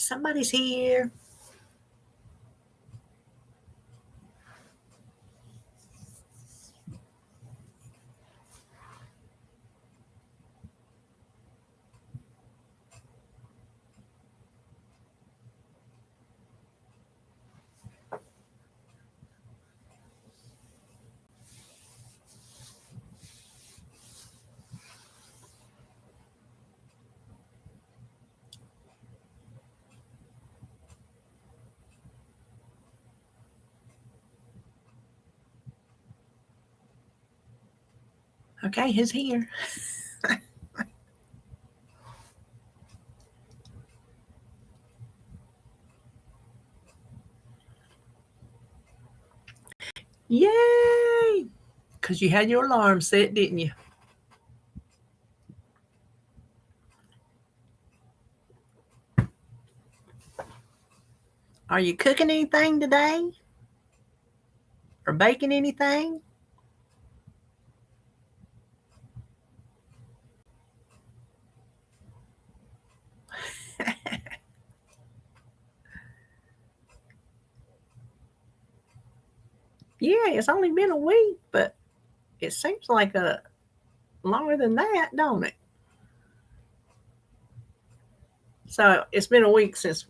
Somebody's here. Okay, who's here? Yay! Because you had your alarm set, didn't you? Are you cooking anything today? Or baking anything? Yeah, it's only been a week, but it seems like longer than that, don't it? So it's been a week since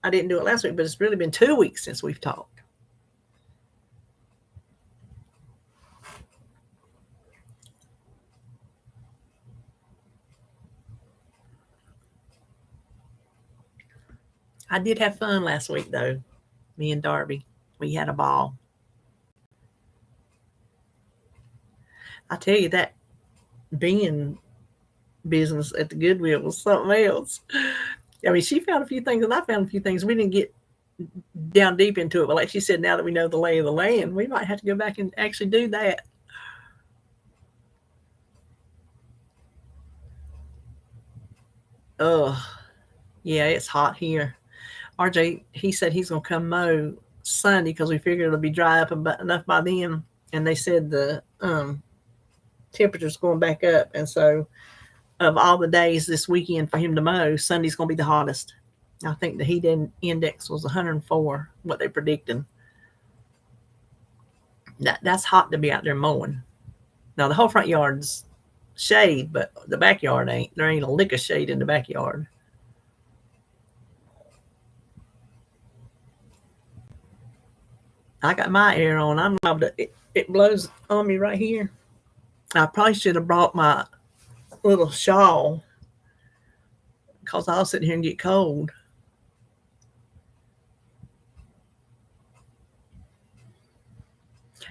I didn't do it last week, but it's really been 2 weeks since we've talked. I did have fun last week, though. Me and Darby, we had a ball. I tell you, that being business at the Goodwill was something else. I mean, she found a few things, and I found a few things. We didn't get down deep into it, but like she said, now that we know the lay of the land, we might have to go back and actually do that. Oh, yeah, it's hot here. RJ, he said he's going to come mow Sunday because we figured it'll be dry up enough by then. And they said the temperature's going back up. And so, of all the days this weekend for him to mow, Sunday's going to be the hottest. I think the heat index was 104, what they're predicting. That's hot to be out there mowing. Now, the whole front yard's shade, but the backyard ain't. There ain't a lick of shade in the backyard. I got my air on. I'm able to, it blows on me right here. I probably should have brought my little shawl because I'll sit here and get cold.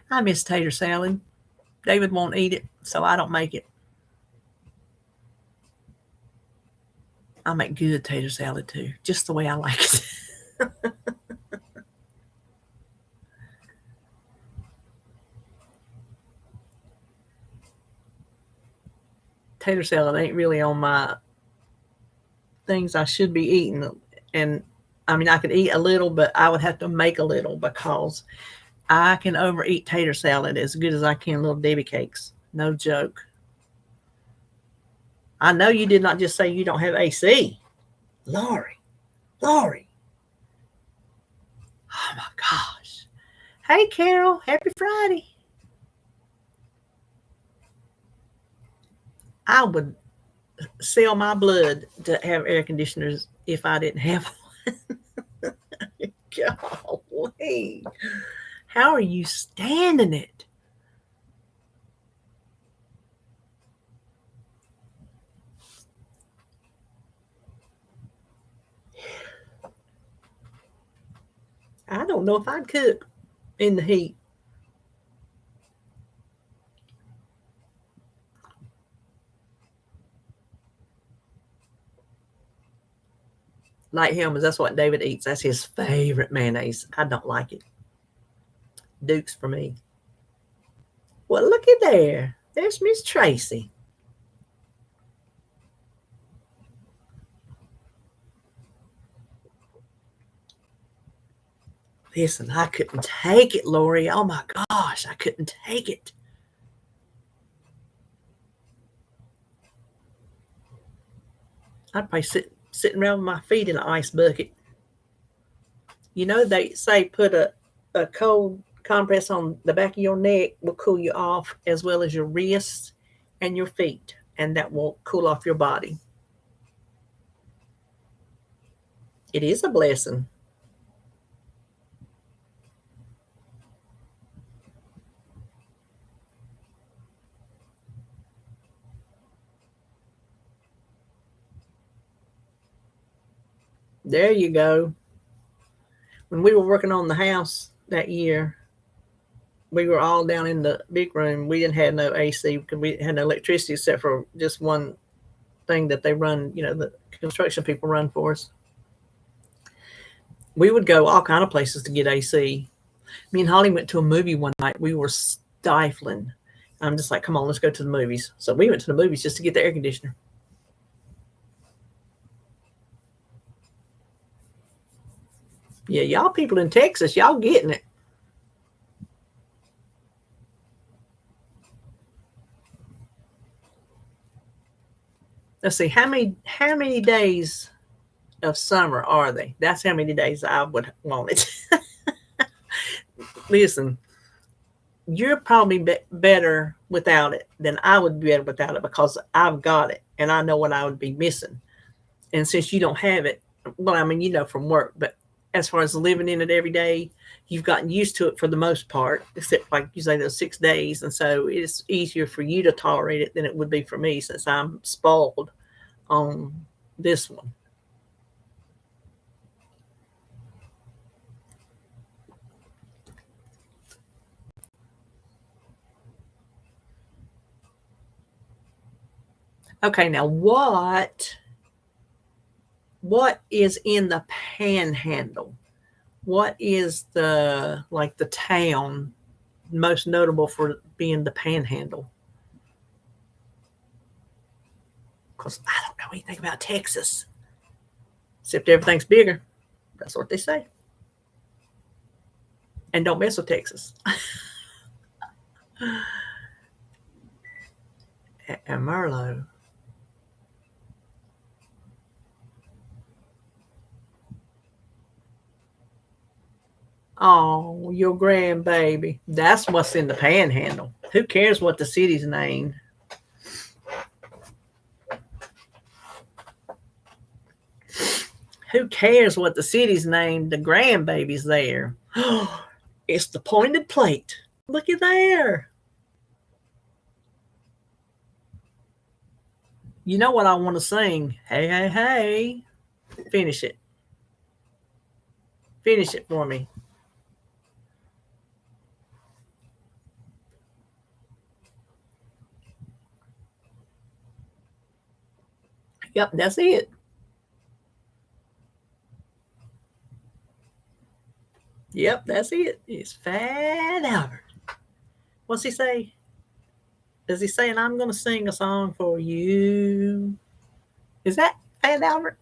I miss tater salad. David won't eat it, so I don't make it. I make good tater salad too, just the way I like it. Tater salad ain't really on my things I should be eating. And I mean, I could eat a little, but I would have to make a little because I can overeat tater salad as good as I can little Debbie cakes. No joke. I know you did not just say you don't have AC. Lori. Oh my gosh. Hey, Carol. Happy Friday. I would sell my blood to have air conditioners if I didn't have one. Golly. How are you standing it? I don't know if I'd cook in the heat. Light Helmets, that's what David eats. That's his favorite mayonnaise. I don't like it. Duke's for me. Well, look at there. There's Miss Tracy. Listen, I couldn't take it, Lori. Oh my gosh, I couldn't take it. I'd probably sitting around with my feet in an ice bucket. You know, they say put a cold compress on the back of your neck will cool you off, as well as your wrists and your feet, and that will cool off your body. It is a blessing. There you go. When we were working on the house that year, we were all down in the big room. We didn't have no AC because we had no electricity except for just one thing that they run, the construction people run for us. We would go all kind of places to get AC. Me and Holly went to a movie one night. We were stifling. I'm just like, come on, let's go to the movies. So we went to the movies just to get the air conditioner. Yeah, y'all people in Texas, y'all getting it. Let's see, how many days of summer are they? That's how many days I would want it. Listen, you're probably better without it than I would be better without it because I've got it and I know what I would be missing. And since you don't have it, well, I mean, from work, but as far as living in it every day, you've gotten used to it for the most part, except like you say, those 6 days. And so it's easier for you to tolerate it than it would be for me since I'm spoiled on this one. Okay, now what is in the panhandle? What is the town most notable for being the panhandle? Because I don't know anything about Texas, except everything's bigger. That's what they say. And don't mess with Texas. Amarillo. Oh, your grandbaby. That's what's in the panhandle. Who cares what the city's named? Who cares what the city's named? The grandbaby's there. It's the pointed plate. Look at there. You know what I want to sing? Hey, hey, hey. Finish it. Finish it for me. Yep, that's it. Yep, that's it. It's Fat Albert. What's he say? Is he saying, I'm going to sing a song for you? Is that Fat Albert?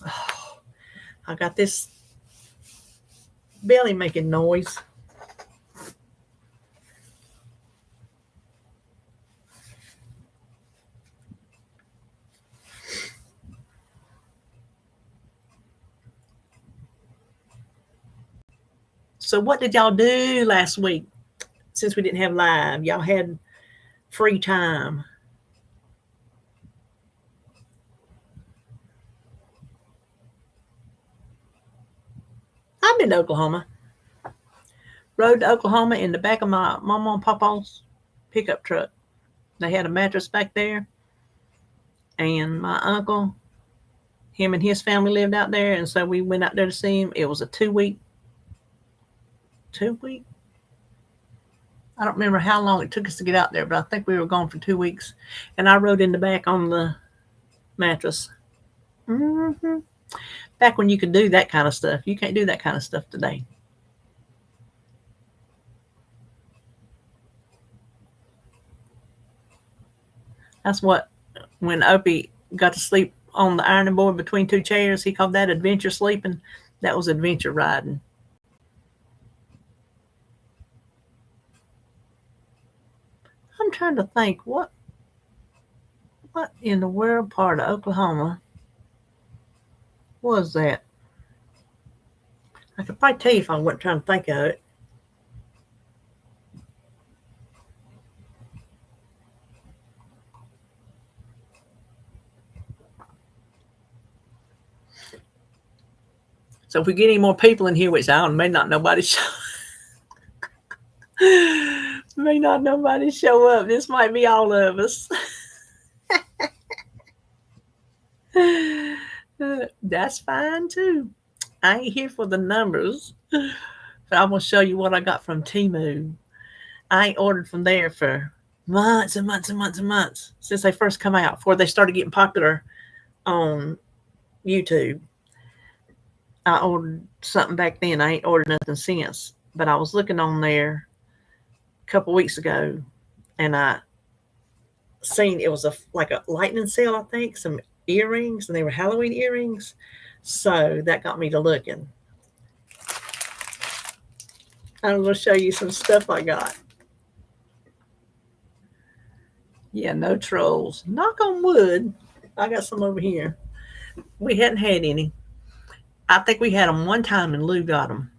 Oh, I got this belly making noise. So, what did y'all do last week since we didn't have live? Y'all had free time. I've been to Oklahoma. Rode to Oklahoma in the back of my mama and papa's pickup truck. They had a mattress back there, and my uncle, him and his family lived out there, and so we went out there to see him. It was a 2 week. 2 week. I don't remember how long it took us to get out there, but I think we were gone for 2 weeks. And I rode in the back on the mattress. Mm-hmm. Back when you could do that kind of stuff. You can't do that kind of stuff today. That's what, when Opie got to sleep on the ironing board between two chairs, he called that adventure sleeping. That was adventure riding. I'm trying to think, what in the world part of Oklahoma What was that? I could probably tell you if I wasn't trying to think of it. So if we get any more people in here, which I don't, may not nobody show up. This might be all of us. That's fine too. I ain't here for the numbers, but I'm gonna show you what I got from Temu. I ain't ordered from there for months and months and months and months since they first come out, before they started getting popular on YouTube. I ordered something back then. I ain't ordered nothing since. But I was looking on there a couple weeks ago, and I seen it was like a lightning sale, I think, some earrings, and they were Halloween earrings. So that got me to looking. I'm going to show you some stuff I got. Yeah, no trolls. Knock on wood. I got some over here. We hadn't had any. I think we had them one time, and Lou got them.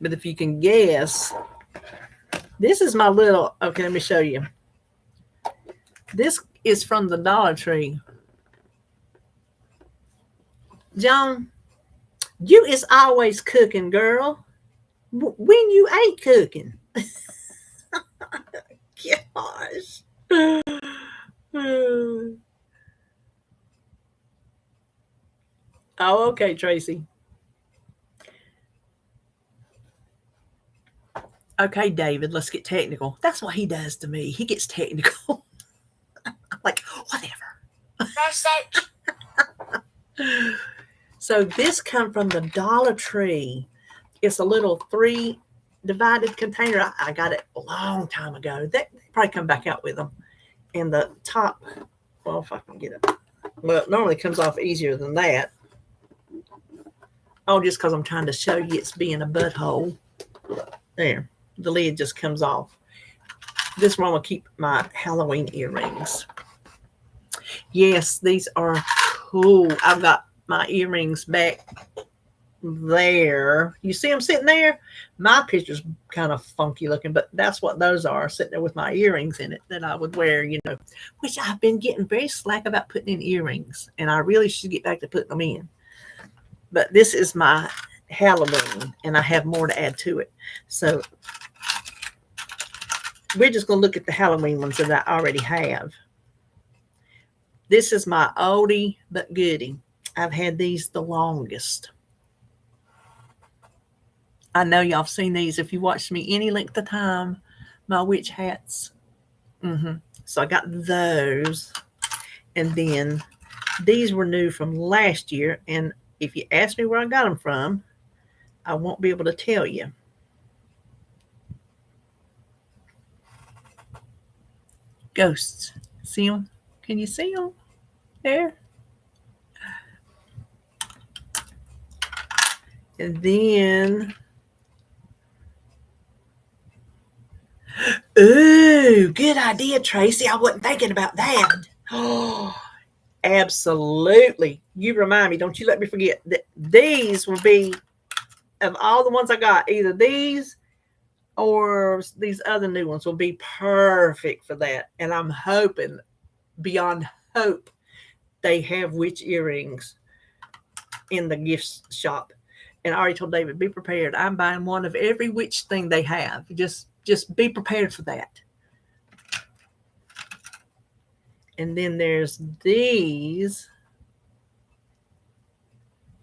But if you can guess, this is my little, okay, let me show you. This is from the Dollar Tree. John, you is always cooking, girl. When you ain't cooking. Gosh. Oh, okay, Tracy. Okay, David, let's get technical. That's what he does to me. He gets technical. I'm like, whatever. So this come from the Dollar Tree. It's a little 3 divided container. I got it a long time ago. They probably come back out with them. And the top, well, if I can get it. Well, it normally comes off easier than that. Oh, just because I'm trying to show you it's being a butthole. There. The lid just comes off. This one will keep my Halloween earrings. Yes, these are cool. I've got my earrings back there. You see them sitting there? My picture's kind of funky looking, but that's what those are, sitting there with my earrings in it that I would wear, which I've been getting very slack about putting in earrings, and I really should get back to putting them in. But this is my Halloween, and I have more to add to it. So we're just going to look at the Halloween ones that I already have. This is my oldie but goodie. I've had these the longest. I know y'all have seen these if you watched me any length of time. My witch hats. So I got those. And then these were new from last year. And if you ask me where I got them from, I won't be able to tell you. Ghosts. See them? Can you see them? There. And then, ooh, good idea, Tracy. I wasn't thinking about that. Oh, absolutely. You remind me. Don't you let me forget that these will be, of all the ones I got, either these or these other new ones will be perfect for that. And I'm hoping, beyond hope, they have witch earrings in the gift shop. And I already told David, be prepared. I'm buying one of every witch thing they have. Just be prepared for that. And then there's these.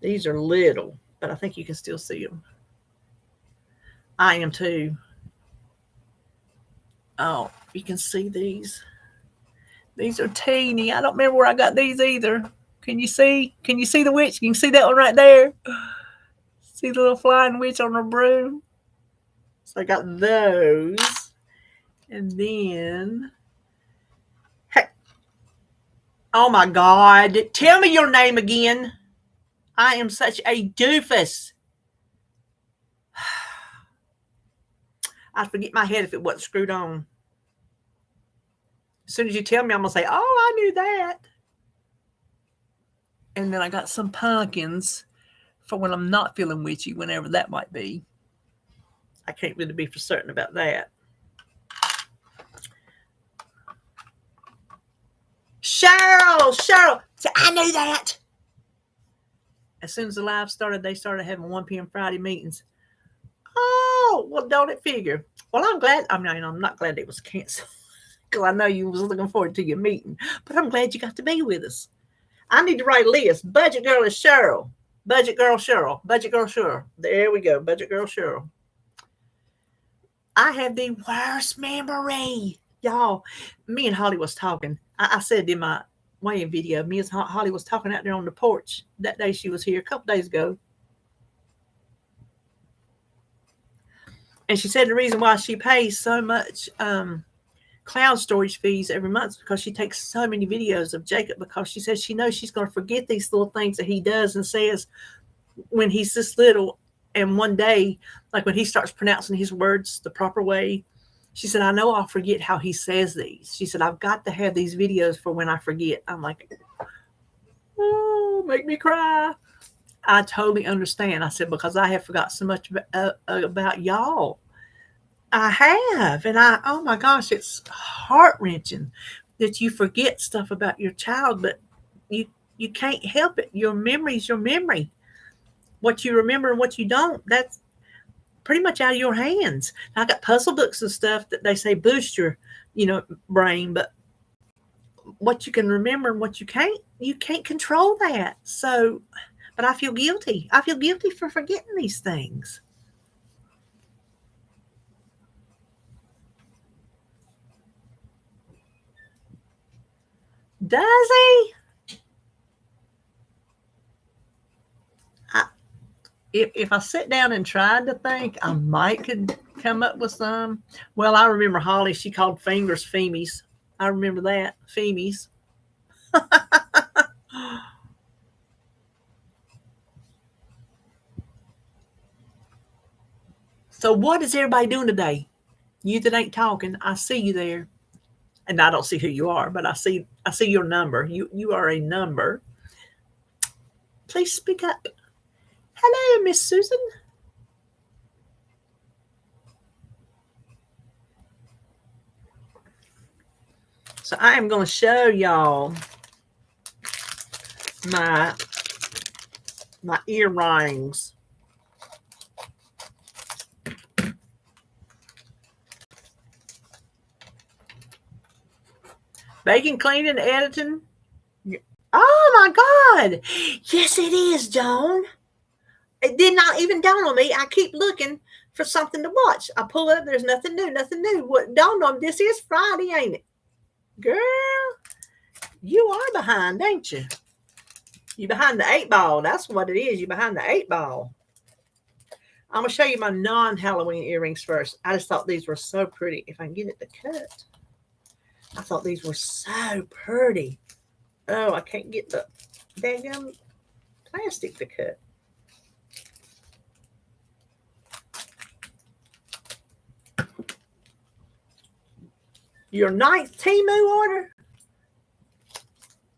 These are little, but I think you can still see them. I am too. Oh, you can see these. These are teeny. I don't remember where I got these either. Can you see? Can you see the witch? You can see that one right there. See the little flying witch on her broom? So I got those. And then, hey, oh my God. Tell me your name again. I am such a doofus. I'd forget my head if it wasn't screwed on. As soon as you tell me, I'm going to say, oh, I knew that. And then I got some pumpkins for when I'm not feeling witchy, whenever that might be. I can't really be for certain about that. Cheryl. So I knew that. As soon as the live started, they started having 1 p.m. Friday meetings. Oh, well, don't it figure? Well, I'm glad. I mean, I'm not glad it was canceled because I know you was looking forward to your meeting. But I'm glad you got to be with us. I need to write a list. Budget girl is Cheryl. Budget girl Cheryl. Budget girl Cheryl. There we go. Budget girl Cheryl. I have the worst memory. Y'all, me and Holly was talking. I said in my weighing video, me and Holly was talking out there on the porch that day she was here a couple days ago. And she said the reason why she pays so much cloud storage fees every month is because she takes so many videos of Jacob, because she says she knows she's going to forget these little things that he does and says when he's this little. And one day, like when he starts pronouncing his words the proper way, she said, I know I'll forget how he says these. She said, I've got to have these videos for when I forget. I'm like, oh, make me cry. I totally understand. I said, because I have forgot so much about y'all. I have. And oh my gosh, it's heart-wrenching that you forget stuff about your child, but you can't help it. Your memory's your memory. What you remember and what you don't, that's pretty much out of your hands. I got puzzle books and stuff that they say boost your, brain, but what you can remember and what you can't control that. So, but I feel guilty. I feel guilty for forgetting these things. Does he? If I sit down and tried to think, I might could come up with some. Well, I remember Holly, she called fingers Femies. I remember that. Femies. So what is everybody doing today? You that ain't talking, I see you there. And I don't see who you are, but I see your number. You are a number. Please speak up. Hello, Miss Susan. So I am going to show y'all my earrings. Baking, cleaning, editing. Oh my God. Yes, it is, Joan. It did not even dawn on me. I keep looking for something to watch. I pull up, there's nothing new. What dawned on me, this is Friday, ain't it? Girl, you are behind, ain't you? You behind the 8-ball. That's what it is. You behind the 8-ball. I'm going to show you my non-Halloween earrings first. I just thought these were so pretty. If I can get it to cut. I thought these were so pretty. Oh, I can't get the daggum plastic to cut. Your 9th Temu order?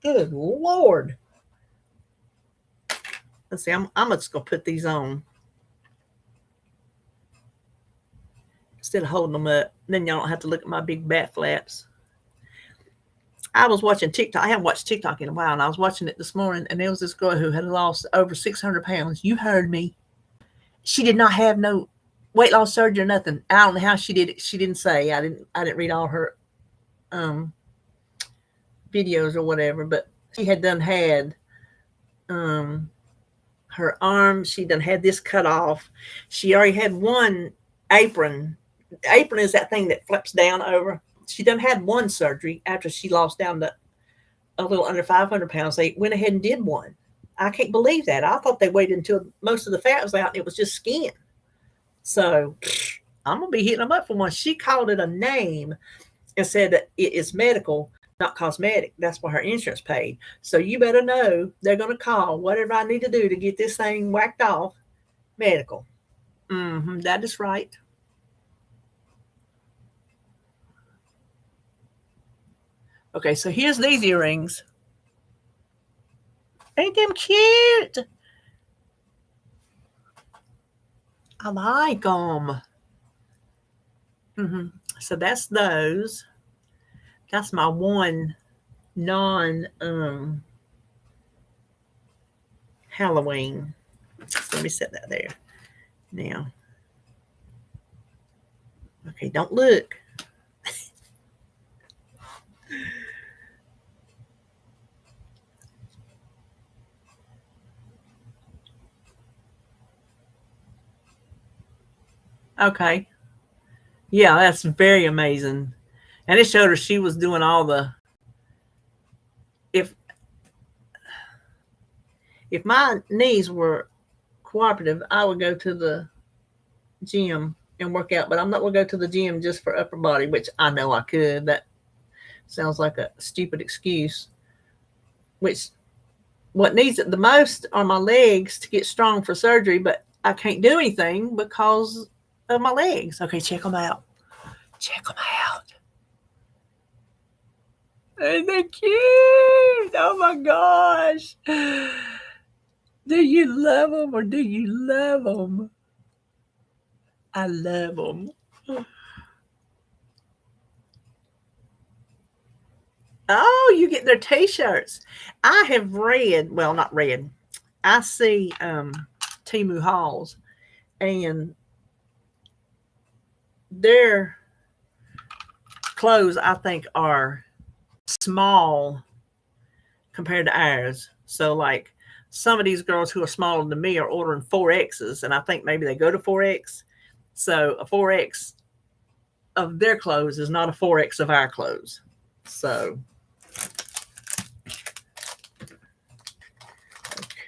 Good Lord. Let's see, I'm just going to put these on. Instead of holding them up. Then y'all don't have to look at my big bat flaps. I was watching TikTok. I haven't watched TikTok in a while, and I was watching it this morning, and there was this girl who had lost over 600 pounds. You heard me. She did not have no weight loss surgery or nothing. I don't know how she did it. She didn't say. I didn't read all her videos or whatever, but she had had her arm. She had this cut off. She already had one apron. The apron is that thing that flips down over. She had one surgery after she lost down to a little under 500 pounds. They went ahead and did one. I can't believe that. I thought they waited until most of the fat was out and it was just skin. So I'm going to be hitting them up for one. She called it a name and said that it is medical, not cosmetic. That's what her insurance paid. So you better know they're going to call whatever I need to do to get this thing whacked off medical. That is right. Okay, so here's these earrings. Ain't them cute? I like them. So that's those. That's my one non Halloween. So let me set that there. Now, okay, don't look. Okay. Yeah, that's very amazing. And it showed her she was doing all the if if my knees were cooperative, I would go to the gym and work out, but I'm not gonna go to the gym just for upper body, which I know I could. That sounds like a stupid excuse. Which what needs it the most are my legs to get strong for surgery, but I can't do anything because of my legs. Okay, check them out. Check them out. Ain't they cute? Oh my gosh. Do you love them or do you love them? I love them. Oh, you get their t-shirts. I have read, well, not read. I see Temu hauls and their clothes I think are small compared to ours. So like some of these girls who are smaller than me are ordering 4X's and I think maybe they go to 4X. So a 4X of their clothes is not a 4X of our clothes. So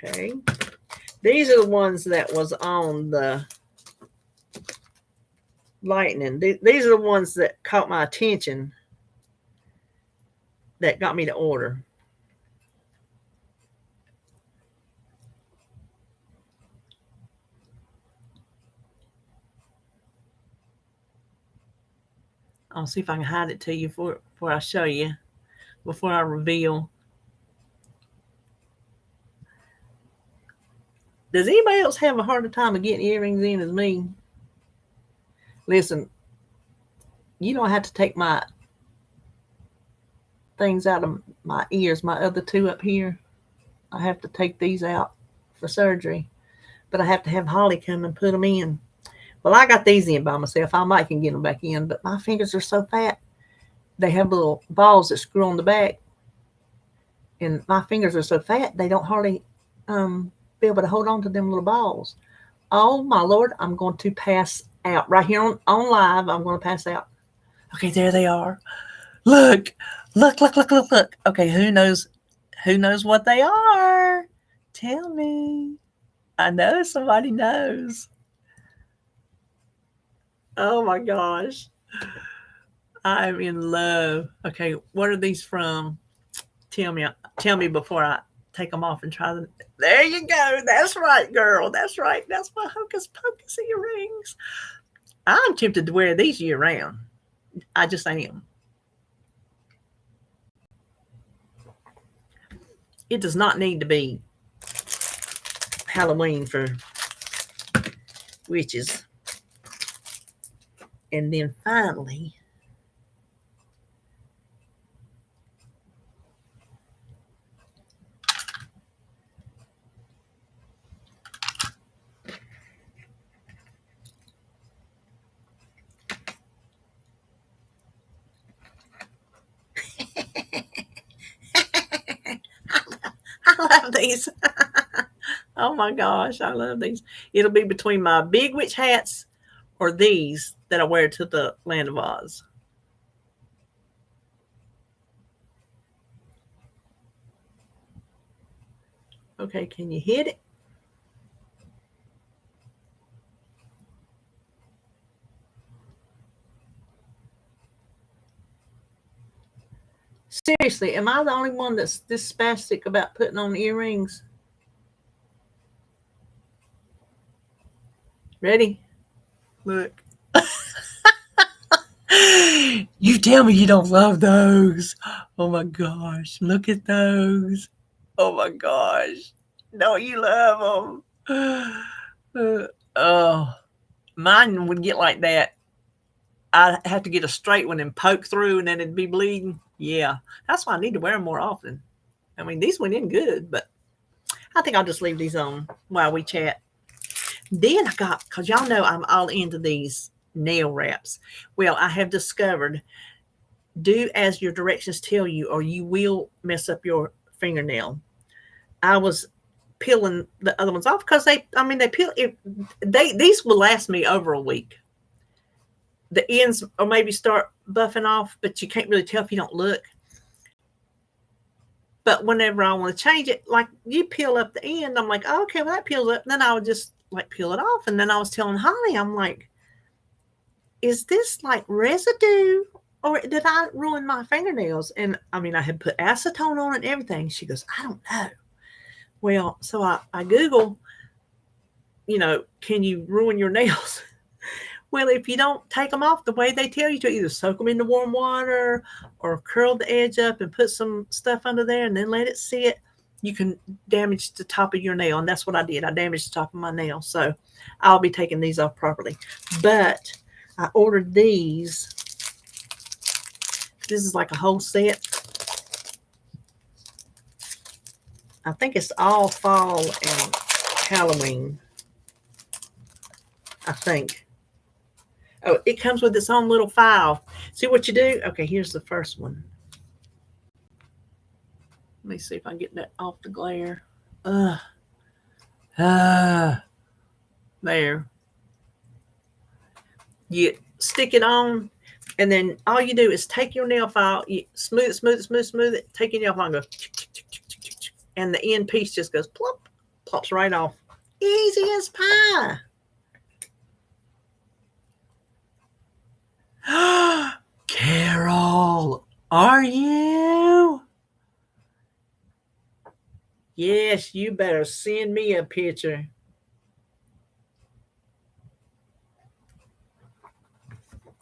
okay. These are the ones that was on the lightning. These are the ones that caught my attention that got me to order. I'll see if I can hide it to you before I show you, before I reveal. Does anybody else have a harder time of getting earrings in as me? Listen, you don't have to take my things out of my ears, my other two up here. I have to take these out for surgery, but I have to have Holly come and put them in. Well, I got these in by myself. I might can get them back in, but my fingers are so fat. They have little balls that screw on the back, and my fingers are so fat they don't hardly be able to hold on to them little balls. Oh my Lord, I'm going to pass out right here on live. I'm going to pass out. Okay, there they are. Look, look. Okay, who knows what they are? Tell me. I know somebody knows. Oh my gosh. I'm in love. Okay, what are these from? Tell me before I take them off and try them. There you go. That's right, girl. That's right. That's my hocus pocus earrings. I'm tempted to wear these year round. I just am. It does not need to be Halloween for witches. And then finally, I love these. Oh my gosh, I love these. It'll be between my big witch hats or these that I wear to the Land of Oz. Okay, can you hit it? Seriously, am I the only one that's this spastic about putting on earrings? Ready? Look. You tell me you don't love those. Oh my gosh. Look at those. Oh my gosh. Don't you love them? Oh, mine would get like that. I'd have to get a straight one and poke through and then it'd be bleeding. Yeah. That's why I need to wear them more often. I mean, these went in good, but I think I'll just leave these on while we chat. Then I got, because y'all know I'm all into these nail wraps. Well, I have discovered do as your directions tell you or you will mess up your fingernail. I was peeling the other ones off because they peel. These will last me over a week. The ends or maybe start buffing off, but you can't really tell if you don't look. But whenever I want to change it, like you peel up the end, I'm like, oh, okay, well that peels up. And then I would just like peel it off. And then I was telling Holly, I'm like, is this like residue or did I ruin my fingernails? And I mean, I had put acetone on it and everything. She goes, I don't know. Well, so I Google, can you ruin your nails? Well, if you don't take them off the way they tell you to, either soak them into warm water or curl the edge up and put some stuff under there and then let it sit, you can damage the top of your nail. And that's what I did. I damaged the top of my nail. So I'll be taking these off properly. But I ordered these. This is like a whole set. I think it's all fall and Halloween. I think. Oh, it comes with its own little file. See what you do? Okay, here's the first one. Let me see if I can get that off the glare. There. You stick it on, and then all you do is take your nail file, you smooth it, take your nail file and go, and the end piece just goes plop, plops right off. Easy as pie. Carol, are you? Yes, you better send me a picture.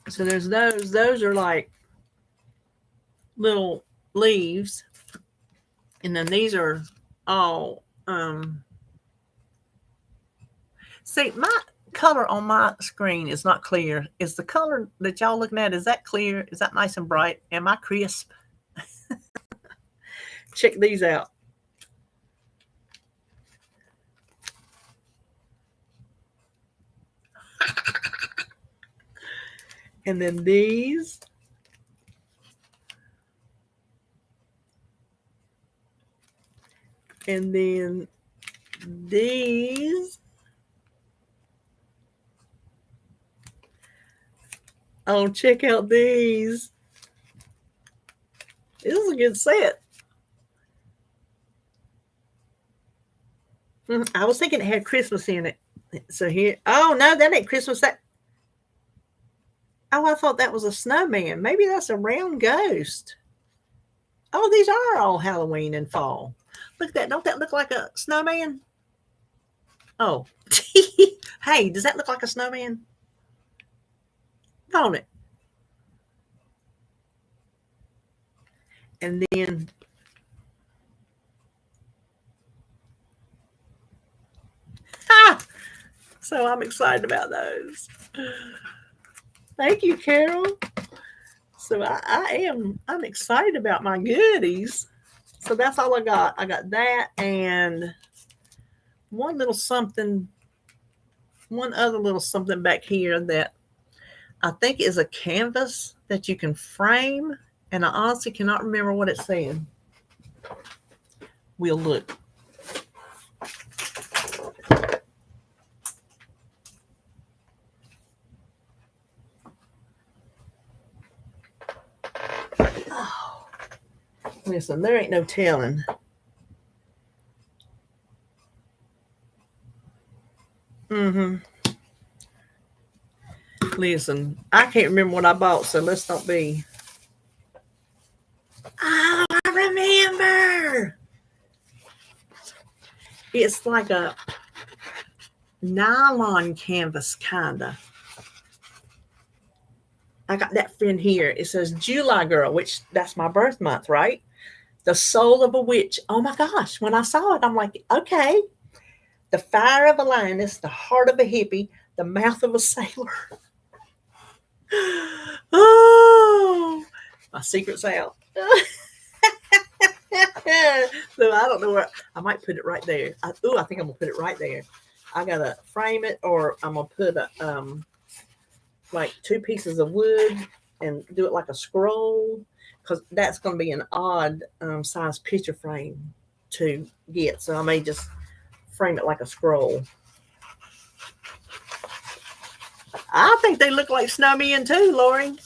So there's those. Those are like little leaves. And then these are all see, my color on my screen is not clear. Is the color that y'all looking at, is that clear? Is that nice and bright? Am I crisp? Check these out. And then these. And then these. Oh, check out these. This is a good set. I was thinking it had Christmas in it. So here, oh no, that ain't Christmas. I thought that was a snowman. Maybe that's a round ghost. Oh, these are all Halloween and fall. Look at that. Don't that look like a snowman? Oh, hey, does that look like a snowman? Don't it? And then so I'm excited about those. Thank you, Carol. So I'm excited about my goodies. So that's all I got. I got that and one other little something back here that I think is a canvas that you can frame. And I honestly cannot remember what it's saying. We'll look. Oh, listen, there ain't no telling. Listen, I can't remember what I bought, so let's not be. Oh, I remember. It's like a nylon canvas, kind of. I got that friend here. It says July girl, which that's my birth month, right? The soul of a witch. Oh my gosh. When I saw it, I'm like, okay. The fire of a lioness, the heart of a hippie, the mouth of a sailor. Oh, my secret's out. So I don't know where. I might put it right there. I think I'm gonna put it right there. I gotta frame it, or I'm gonna put like 2 pieces of wood and do it like a scroll, because that's gonna be an odd size picture frame to get. So I may just frame it like a scroll. I think they look like snowmen too, Lori.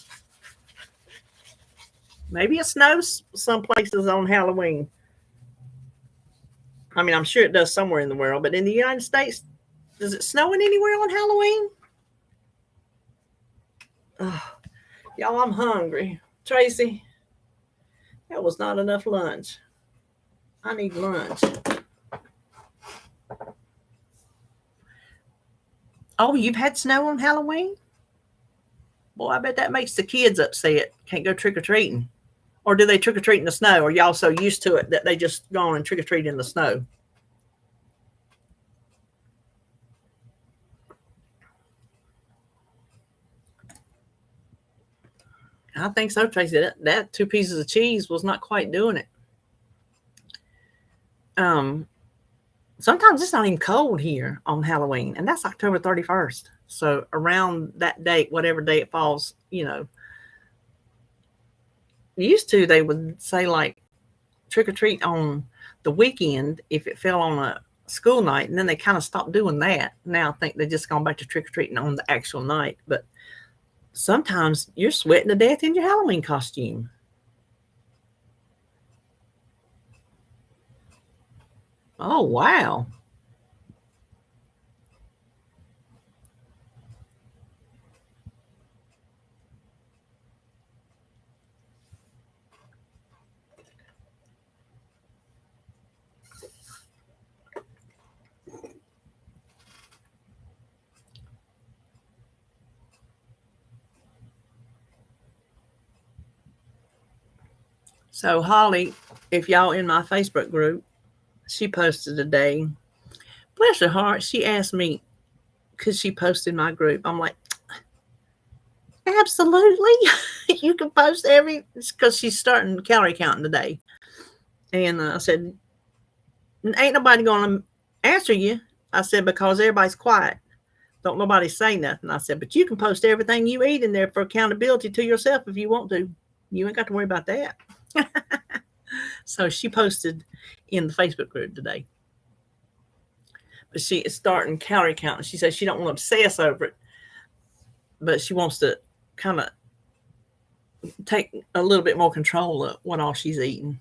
Maybe it snows some places on Halloween. I mean, I'm sure it does somewhere in the world, but in the United States, does it snowing anywhere on Halloween? Oh, y'all, I'm hungry. Tracy, that was not enough lunch. I need lunch. Oh, you've had snow on Halloween? Boy, I bet that makes the kids upset. Can't go trick-or-treating. Or do they trick-or-treat in the snow? Or y'all so used to it that they just go on and trick-or-treat in the snow? I think so, Tracy. That 2 pieces of cheese was not quite doing it. Sometimes it's not even cold here on Halloween, and that's October 31st. So around that date, whatever day it falls, used to, they would say like trick or treat on the weekend if it fell on a school night, and then they kind of stopped doing that. Now I think they just gone back to trick or treating on the actual night. But sometimes you're sweating to death in your Halloween costume. Oh, wow. So Holly, if y'all in my Facebook group, she posted today. Bless her heart, she asked me, because she posted my group. I'm like, absolutely. You can post because she's starting calorie counting today. And I said, ain't nobody going to answer you. I said, because everybody's quiet. Don't nobody say nothing. I said, but you can post everything you eat in there for accountability to yourself if you want to. You ain't got to worry about that. So she posted in the Facebook group today. But she is starting calorie counting. She says she don't want to obsess over it, but she wants to kind of take a little bit more control of what all she's eating.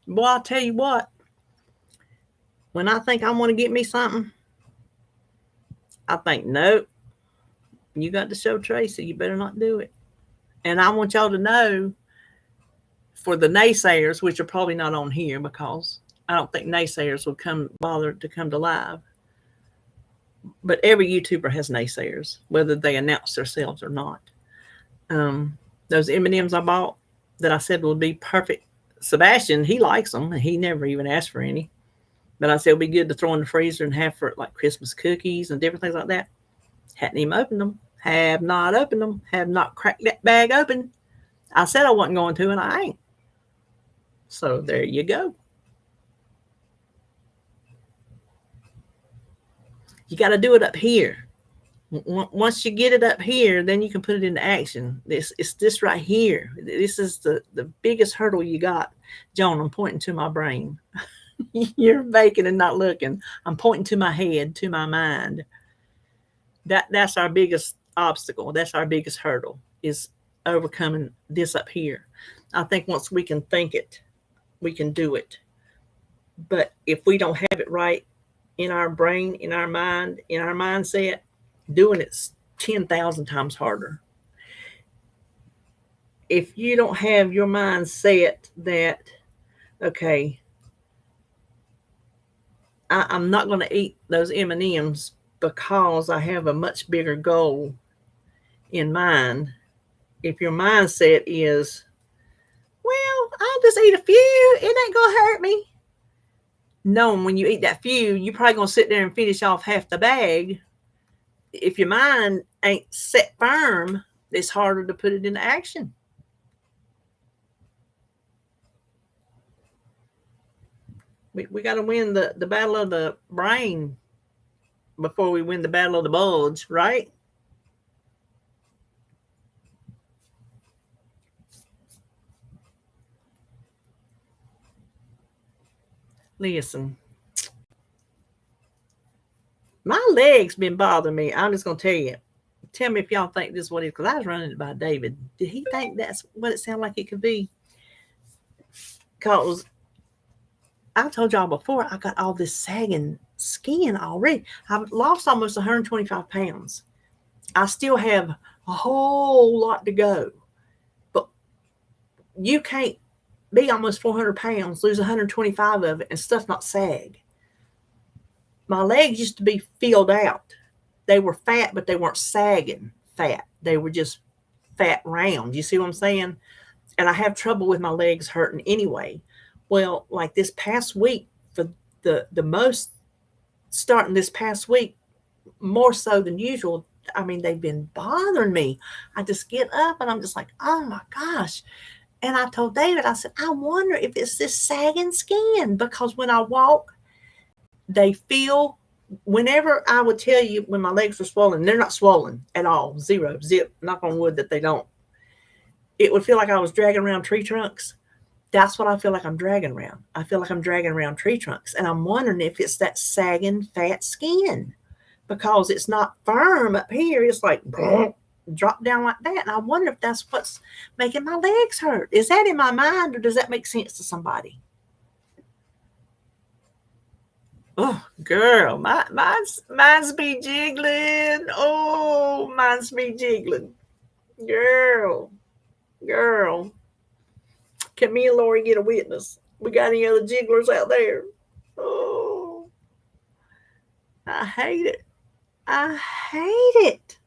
Boy, I'll tell you what, when I think I want to get me something, I think, nope, you got to show Tracy, you better not do it. And I want y'all to know, for the naysayers, which are probably not on here because I don't think naysayers will bother to come to live. But every YouTuber has naysayers, whether they announce themselves or not. Those M&Ms I bought that I said would be perfect. Sebastian, he likes them. He never even asked for any. But I said it would be good to throw in the freezer and have for like Christmas cookies and different things like that. Hadn't even opened them. Have not opened them. Have not cracked that bag open. I said I wasn't going to, and I ain't. So there you go. You got to do it up here. Once you get it up here, then you can put it into action. It's this right here. This is the biggest hurdle you got. Joan, I'm pointing to my brain. You're baking and not looking. I'm pointing to my head, to my mind. That's our biggest obstacle. That's our biggest hurdle, is overcoming this up here. I think once we can think it, we can do it. But if we don't have it right in our brain, in our mind, in our mindset, doing it's 10,000 times harder. if you don't have your mind set that, okay, I'm not going to eat those M&Ms because I have a much bigger goal in mind. If your mindset is, well, I'll just eat a few, it ain't going to hurt me. Knowing when you eat that few, you're probably going to sit there and finish off half the bag. If your mind ain't set firm, it's harder to put it into action. We got to win the battle of the brain before we win the battle of the bulge, right? Listen, my legs been bothering me. I'm just going to tell you. Tell me if y'all think this is what it is, because I was running it by David. Did he think that's what it sounded like it could be? Because I told y'all before, I got all this sagging skin already. I've lost almost 125 pounds. I still have a whole lot to go. But you can't be almost 400 pounds, lose 125 of it, and stuff not sag. My legs used to be filled out. They were fat, but they weren't sagging fat. They were just fat round. You see what I'm saying? And I have trouble with my legs hurting anyway. Well, like this past week, for the most, starting this past week, more so than usual, I mean, they've been bothering me. I just get up and I'm just like, oh my gosh. And I told David, I said, I wonder if it's this sagging skin, because when I walk, they feel, whenever I would tell you when my legs were swollen, they're not swollen at all. Zero, zip, knock on wood that they don't. It would feel like I was dragging around tree trunks. That's what I feel like I'm dragging around. I feel like I'm dragging around tree trunks. And I'm wondering if it's that sagging fat skin, because it's not firm up here. It's like drop down like that. And I wonder if that's what's making my legs hurt. Is that in my mind, or does that make sense to somebody? Oh, girl, mine's be jiggling. Oh, mine's be jiggling. Girl. Can me and Lori get a witness? We got any other jigglers out there? Oh, I hate it. I hate it.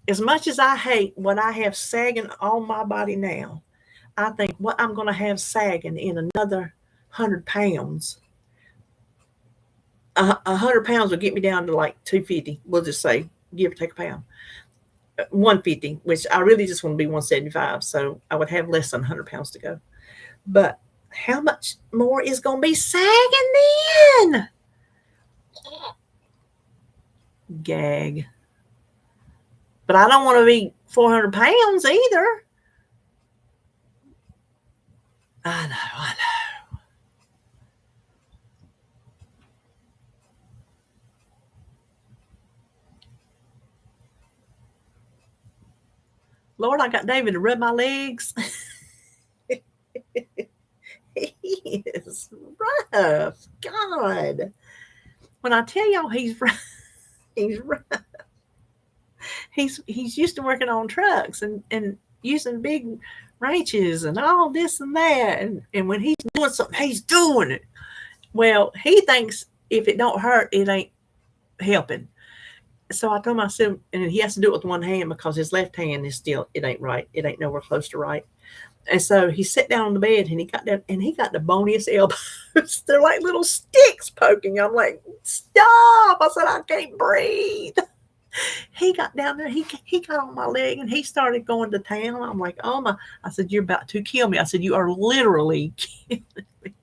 As much as I hate what I have sagging on my body now, I think what I'm going to have sagging in another 100 pounds, 100 pounds will get me down to like 250. We'll just say, give or take a pound. 150, which I really just want to be 175. So I would have less than 100 pounds to go. But how much more is going to be sagging then? Gag. But I don't want to be 400 pounds either. I know. Lord, I got David to rub my legs. He is rough. God. When I tell y'all he's rough, he's rough. He's used to working on trucks and using big wrenches and all this and that. And when he's doing something, he's doing it. Well, he thinks if it don't hurt, it ain't helping. So I told myself, and he has to do it with one hand because his left hand is still, it ain't right. It ain't nowhere close to right. And so he sat down on the bed and he got down and he got the boniest elbows. They're like little sticks poking. I'm like, stop. I said, I can't breathe. He got down there. He got on my leg and he started going to town. I'm like, oh my. I said, you're about to kill me. I said, you are literally killing me.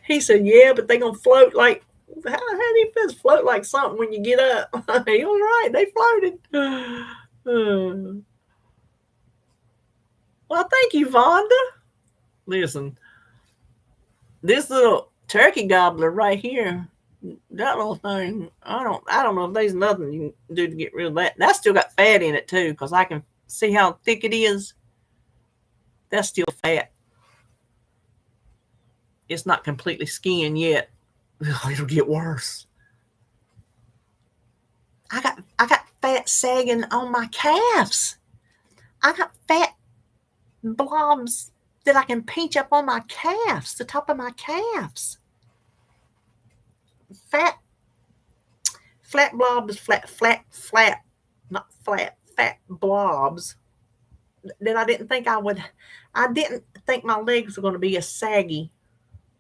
He said, yeah, but they're going to float like, how do you float like something when you get up? He was right. They floated. Well, thank you, Vonda. Listen, this little turkey gobbler right here, that little thing, I don't know if there's nothing you can do to get rid of that. That's still got fat in it too, because I can see how thick it is. That's still fat. It's not completely skinned yet. It'll get worse. fat sagging on my calves. I got fat blobs that I can pinch up on my calves, the top of my calves. Fat blobs, not flat, fat blobs that I didn't think I would. I didn't think my legs were going to be as saggy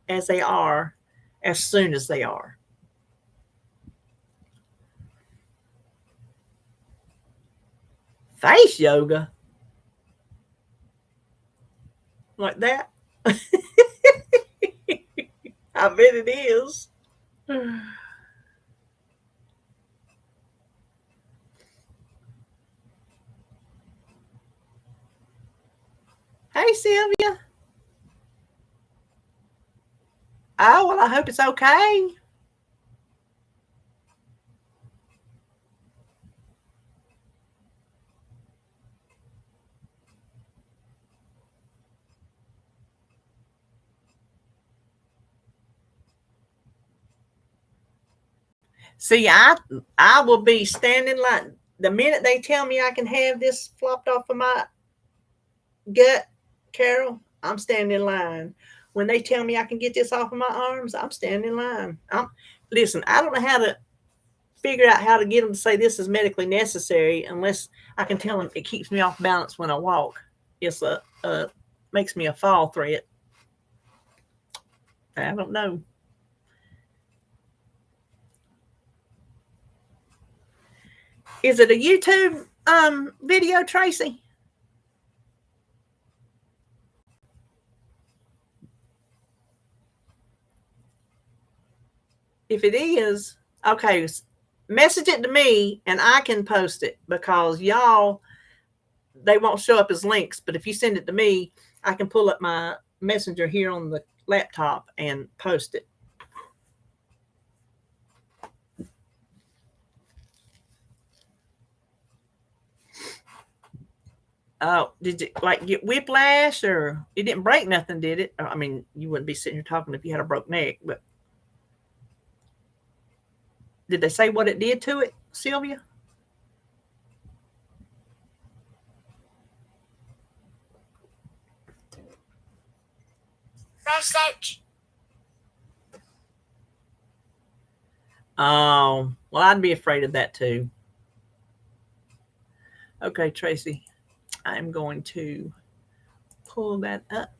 as they are as soon as they are. Face yoga? Like that? I bet it is. Hey, Sylvia. Oh, well, I hope it's okay. See, I will be standing like the minute they tell me I can have this flopped off of my gut, Carol, I'm standing in line. When they tell me I can get this off of my arms, I'm standing in line. Listen, I don't know how to figure out how to get them to say this is medically necessary unless I can tell them it keeps me off balance when I walk. It's makes me a fall threat. I don't know. Is it a YouTube video, Tracy? If it is, okay, message it to me and I can post it because y'all, they won't show up as links. But if you send it to me, I can pull up my messenger here on the laptop and post it. Oh, did you like get whiplash or it didn't break nothing, did it? I mean, you wouldn't be sitting here talking if you had a broke neck, but did they say what it did to it, Sylvia? Research. Oh, well, I'd be afraid of that too. Okay, Tracy, I'm going to pull that up.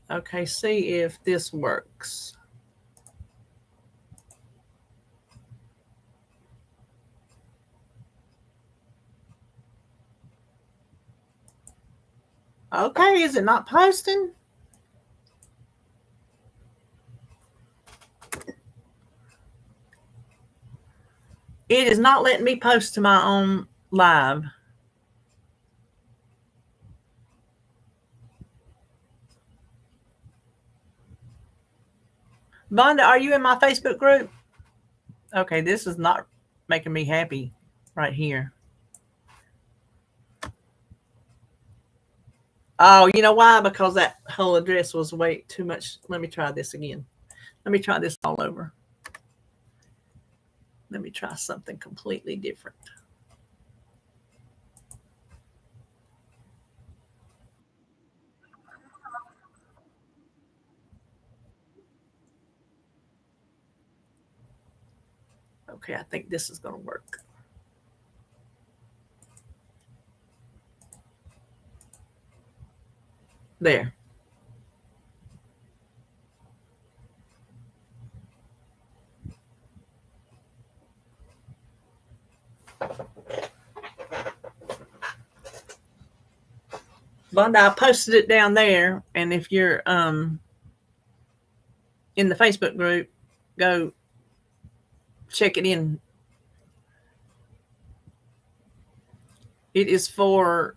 Okay, see if this works. Okay, is it not posting? It is not letting me post to my own live. Vonda, are you in my Facebook group? Okay, this is not making me happy right here. Oh, you know why? Because that whole address was way too much. Let me try this again. Let me try this all over. Let me try something completely different. Okay, I think this is going to work. There. Vonda, I posted it down there, and if you're in the Facebook group, go check it in. It is for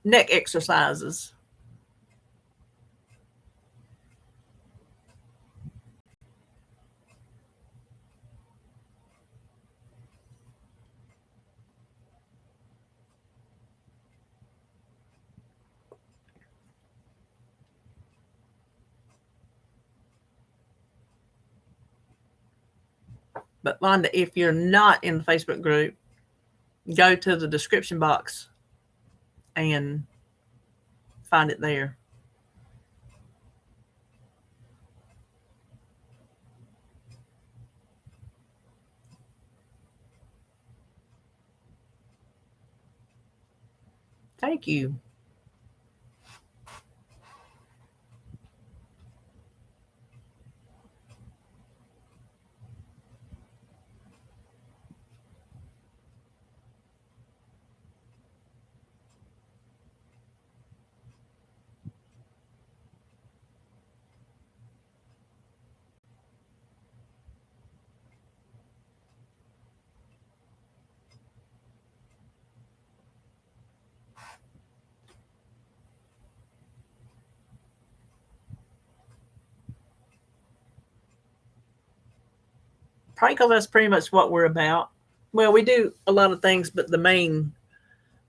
neck exercises. But Vonda, if you're not in the Facebook group, go to the description box and find it there. Thank you. Probably because that's pretty much what we're about. Well, we do a lot of things, but the main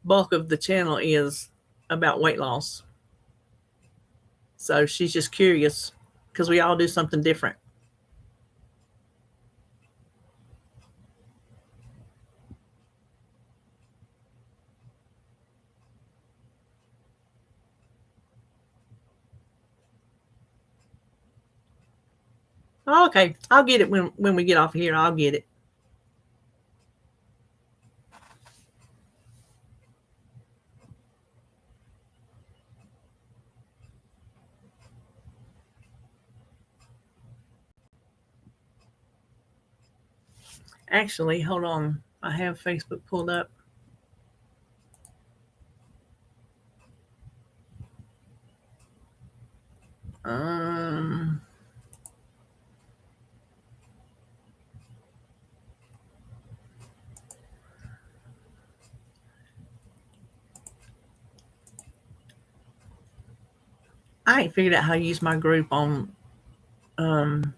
bulk of the channel is about weight loss. So she's just curious because we all do something different. Oh, okay, I'll get it when we get off here. I'll get it. Actually, hold on. I have Facebook pulled up. Um, I ain't figured out how to use my group on. Um,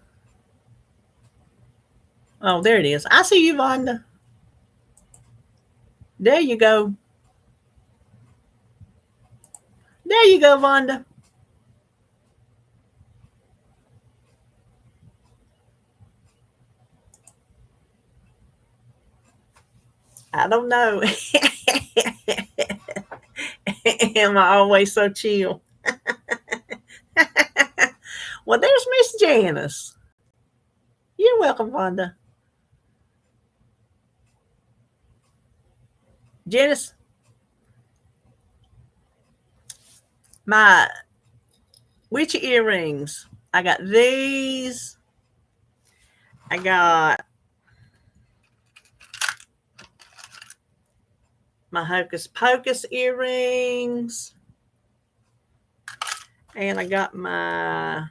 oh, there it is. I see you, Vonda. There you go. There you go, Vonda. I don't know. Am I always so chill? Well, there's Miss Janice. You're welcome, Vonda. Janice, my witchy earrings. I got these. I got my Hocus Pocus earrings. And I got my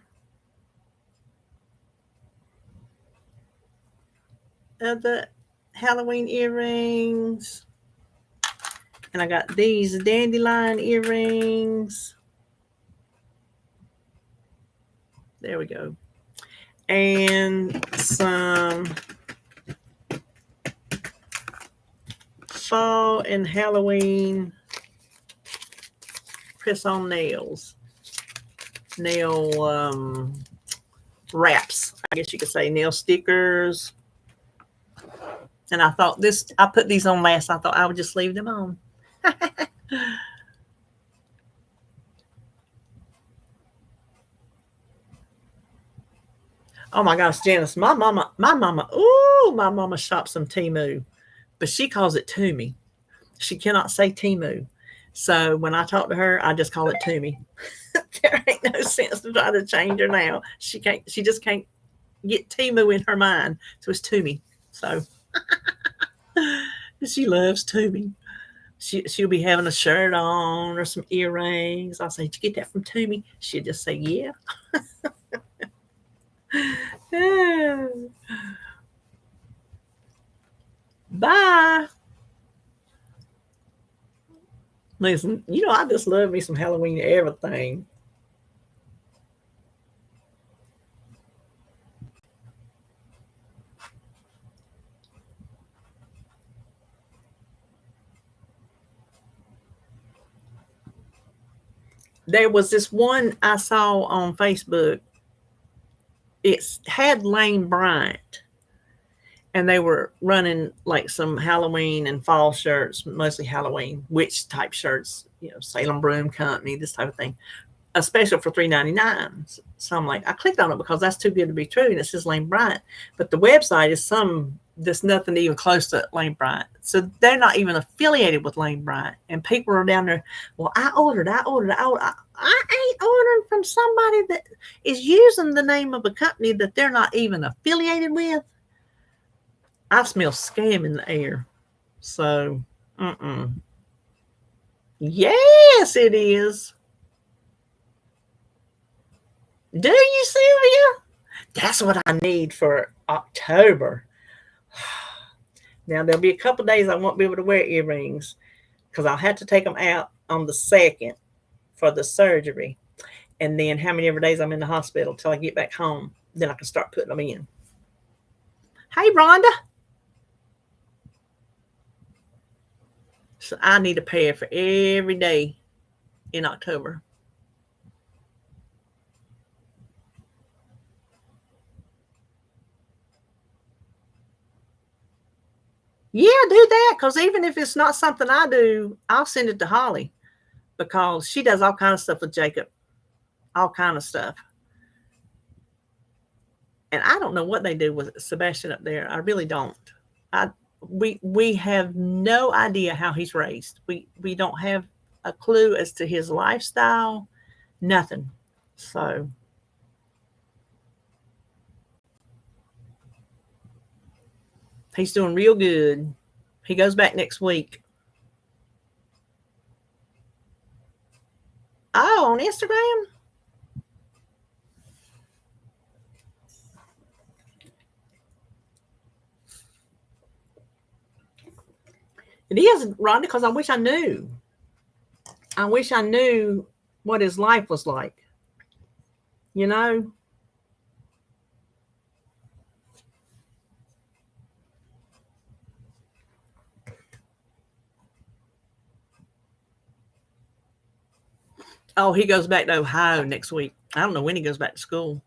other Halloween earrings. And I got these dandelion earrings. There we go. And some fall and Halloween press-on nails. Nail wraps, I guess you could say, nail stickers. And I thought I put these on last. I thought I would just leave them on. Oh my gosh, Janice, my mama, my mama shops some Temu, but she calls it Toomey. She cannot say Temu. So when I talk to her, I just call it Toomey. There ain't no sense to try to change her now. She just can't get Temu in her mind. So it's Toomey. So she loves Toomey. She'll be having a shirt on or some earrings. I'll say, did you get that from Toomey? She'll just say, yeah. Bye. Listen, I just love me some Halloween everything. There was this one I saw on Facebook. It had Lane Bryant, and they were running like some Halloween and fall shirts, mostly Halloween witch type shirts, Salem Broom Company, this type of thing. A special for $3.99. So I'm like, I clicked on it because that's too good to be true, and it says Lane Bryant. But the website is there's nothing even close to Lane Bryant. So they're not even affiliated with Lane Bryant. And people are down there, well, I ordered. I ain't ordering from somebody that is using the name of a company that they're not even affiliated with. I smell scam in the air. So, yes, it is. Do you, Sylvia? That's what I need for October. Now, there'll be a couple days I won't be able to wear earrings because I'll have to take them out on the 2nd for the surgery. And then how many ever days I'm in the hospital till I get back home, then I can start putting them in. Hey, Rhonda. So I need a pair for every day in October. Yeah, do that, because even if it's not something I do, I'll send it to Holly because she does all kind of stuff with Jacob, all kind of stuff. And I don't know what they do with Sebastian up there. I really don't. We have no idea how he's raised. We don't have a clue as to his lifestyle, nothing. So he's doing real good. He goes back next week. Oh, on Instagram? It is, Rhonda, because I wish I knew. I wish I knew what his life was like. You know? Oh, he goes back to Ohio next week. I don't know when he goes back to school.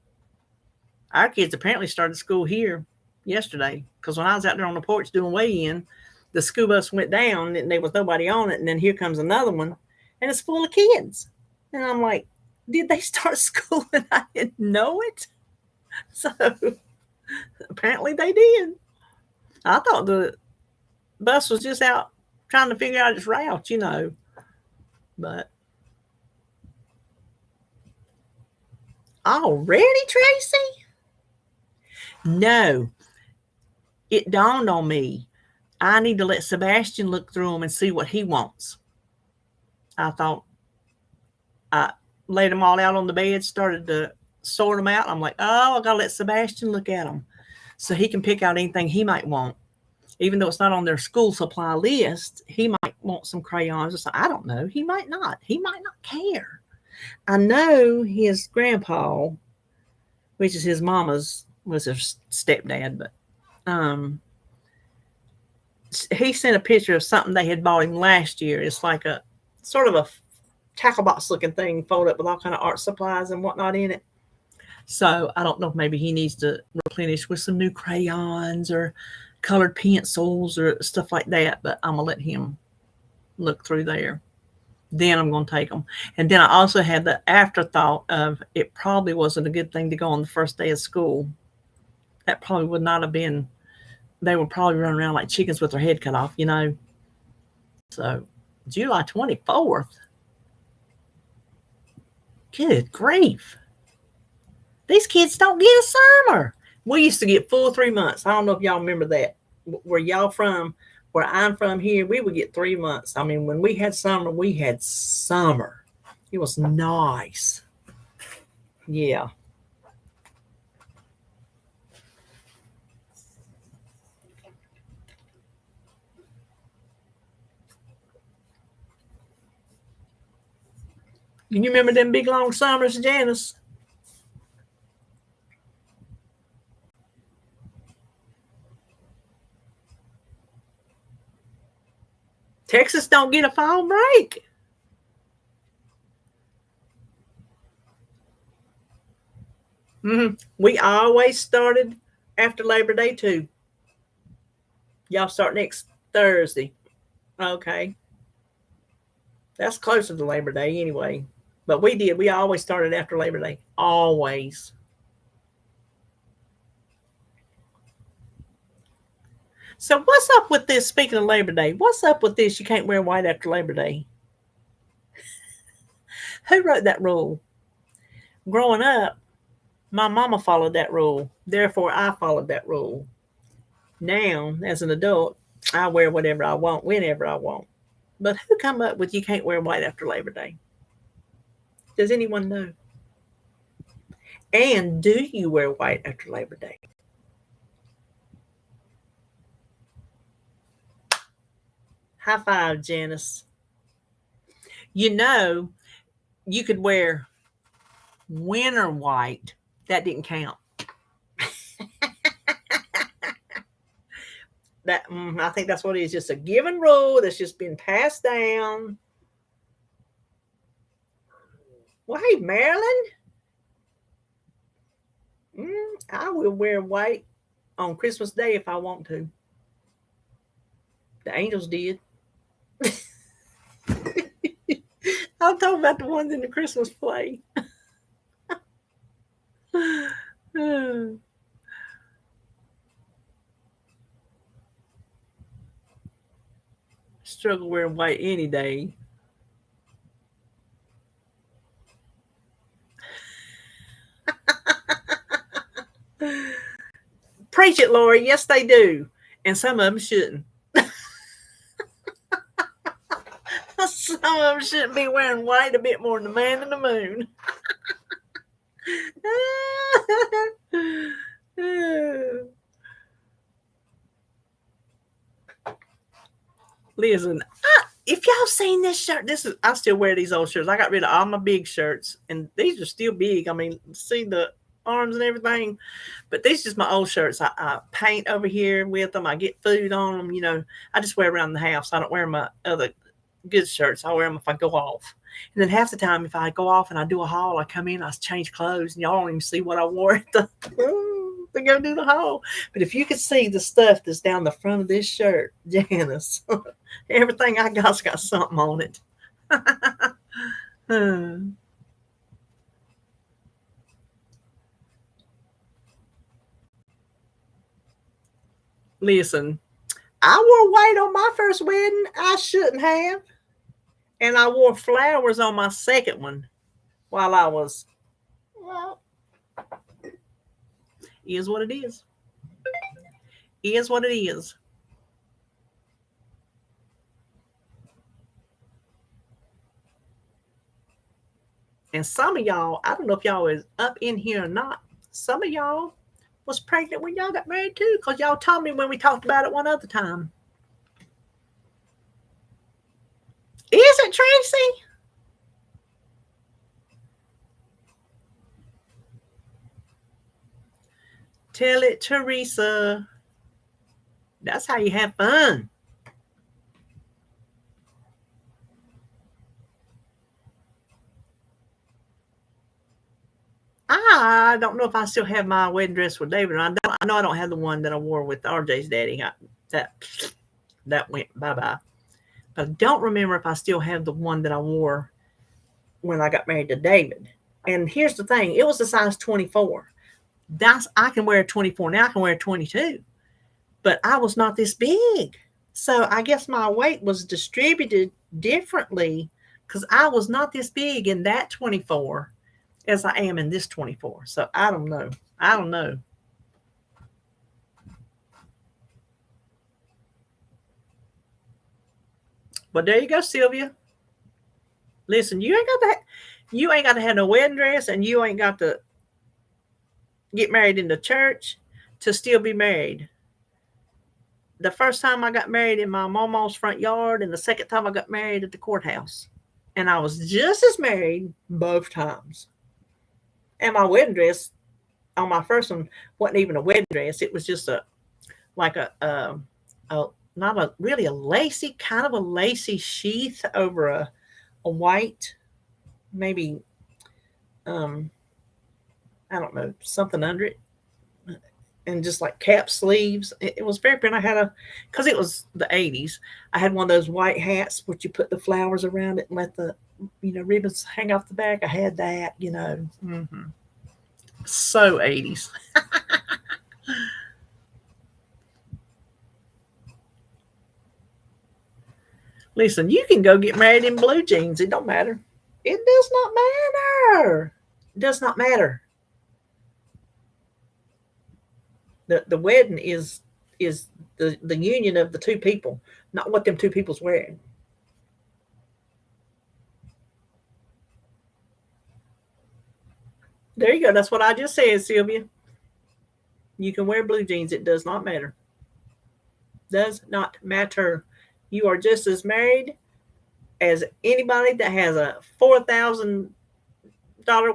Our kids apparently started school here yesterday because when I was out there on the porch doing weigh-in, the school bus went down and there was nobody on it. And then here comes another one and it's full of kids. And I'm like, did they start school and I didn't know it? So apparently they did. I thought the bus was just out trying to figure out its route, But already, Tracy? No. It dawned on me. I need to let Sebastian look through them and see what he wants. I thought I laid them all out on the bed, started to sort them out. I'm like, oh, I got to let Sebastian look at them so he can pick out anything he might want. Even though it's not on their school supply list, he might want some crayons. I don't know. He might not. He might not care. I know his grandpa, which is his mama's, was his stepdad, but he sent a picture of something they had bought him last year. It's like a sort of a tackle box looking thing folded up with all kind of art supplies and whatnot in it. So I don't know if maybe he needs to replenish with some new crayons or colored pencils or stuff like that, but I'm gonna let him look through there. Then I'm gonna take them. And then I also had the afterthought of it probably wasn't a good thing to go on the first day of school. That probably would not have been, they would probably run around like chickens with their head cut off, So July 24th. Good grief. These kids don't get a summer. We used to get full 3 months. I don't know if y'all remember that. Where y'all from, where I'm from here, we would get 3 months. I mean, when we had summer, we had summer. It was nice. Yeah. You remember them big long summers, Janice? Texas don't get a fall break. Mm-hmm. We always started after Labor Day too. Y'all start next Thursday. Okay. That's closer to Labor Day anyway. But we did. We always started after Labor Day. Always. So what's up with this? Speaking of Labor Day, what's up with this? You can't wear white after Labor Day. Who wrote that rule? Growing up, my mama followed that rule. Therefore, I followed that rule. Now, as an adult, I wear whatever I want, whenever I want. But who come up with you can't wear white after Labor Day? Does anyone know? And do you wear white after Labor Day? High five, Janice. You know, you could wear winter white. That didn't count. I think that's what it is. Just a given rule that's just been passed down. Well, hey, Marilyn. I will wear white on Christmas Day if I want to. The angels did. I'm talking about the ones in the Christmas play. Struggle wearing white any day. Preach it, Lori. Yes, they do. And some of them shouldn't. Some of them shouldn't be wearing white a bit more than the man in the moon. Listen, if y'all seen this shirt, I still wear these old shirts. I got rid of all my big shirts, and these are still big. I mean, see the arms and everything, but these are just my old shirts. I paint over here with them. I get food on them. You know, I just wear around the house. I don't wear my other good shirts. I wear them if I go off. And then half the time, if I go off and I do a haul, I come in, I change clothes, and y'all don't even see what I wore at the to go do the haul. But if you could see the stuff that's down the front of this shirt, Janice, everything I got's got something on it. Listen, I wore white on my first wedding. I shouldn't have. And I wore flowers on my second one while I was, well, is what it is. Is what it is. And some of y'all, I don't know if y'all is up in here or not. Some of y'all was pregnant when y'all got married too, because y'all told me when we talked about it one other time. Is it, Tracy? Tell it, Teresa. That's how you have fun. I don't know if I still have my wedding dress with David. I know I don't have the one that I wore with RJ's daddy. That went bye-bye. But I don't remember if I still have the one that I wore when I got married to David. And here's the thing. It was a size 24. I can wear a 24 now. I can wear a 22. But I was not this big. So I guess my weight was distributed differently because I was not this big in that 24 as I am in this 24. So I don't know. But there you go, Sylvia. Listen, you ain't got to have no wedding dress, and you ain't got to get married in the church to still be married. The first time I got married in my mama's front yard, and the second time I got married at the courthouse. And I was just as married both times. And my wedding dress on my first one wasn't even a wedding dress. It was just not a really a lacy, kind of a lacy sheath over a white, maybe, I don't know, something under it. and just like cap sleeves. It was very pretty. I had because it was the 80s, I had one of those white hats which you put the flowers around it and let the ribbons hang off the back. I had that. So 80s. Listen, you can go get married in blue jeans. It don't matter. It does not matter. It does not matter. The wedding is the union of the two people, not what them two people's wearing. There you go. That's what I just said, Sylvia. You can wear blue jeans. It does not matter. Does not matter. You are just as married as anybody that has a $4,000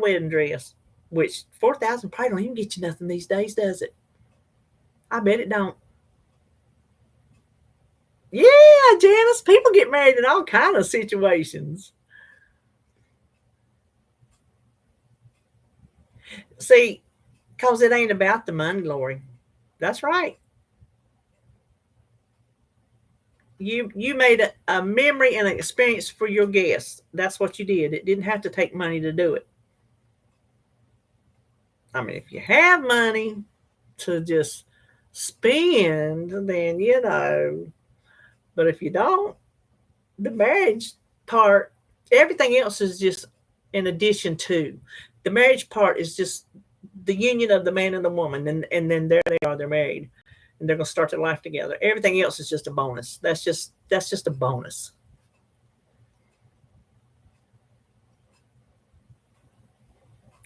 wedding dress, which 4,000 probably don't even get you nothing these days, does it? I bet it don't. Yeah, Janice, people get married in all kind of situations. See, because it ain't about the money, Lori. That's right. You made a memory and an experience for your guests. That's what you did. It didn't have to take money to do it. I mean, if you have money to just spend, then. But if you don't, the marriage part, everything else is just in addition to. The marriage part is just the union of the man and the woman, and then there they are, they're married, and they're going to start their life together. Everything else is just a bonus. That's just a bonus.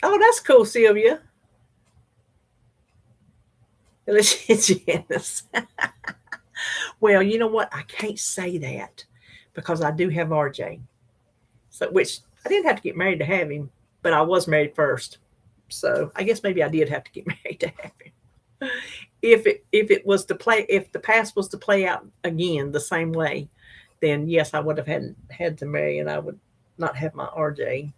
Oh, that's cool, Sylvia. Janice. Well, you know what? I can't say that because I do have RJ. So, which I didn't have to get married to have him, but I was married first. So I guess maybe I did have to get married to have him. If the past was to play out again the same way, then yes, I would have had to marry, and I would not have my RJ.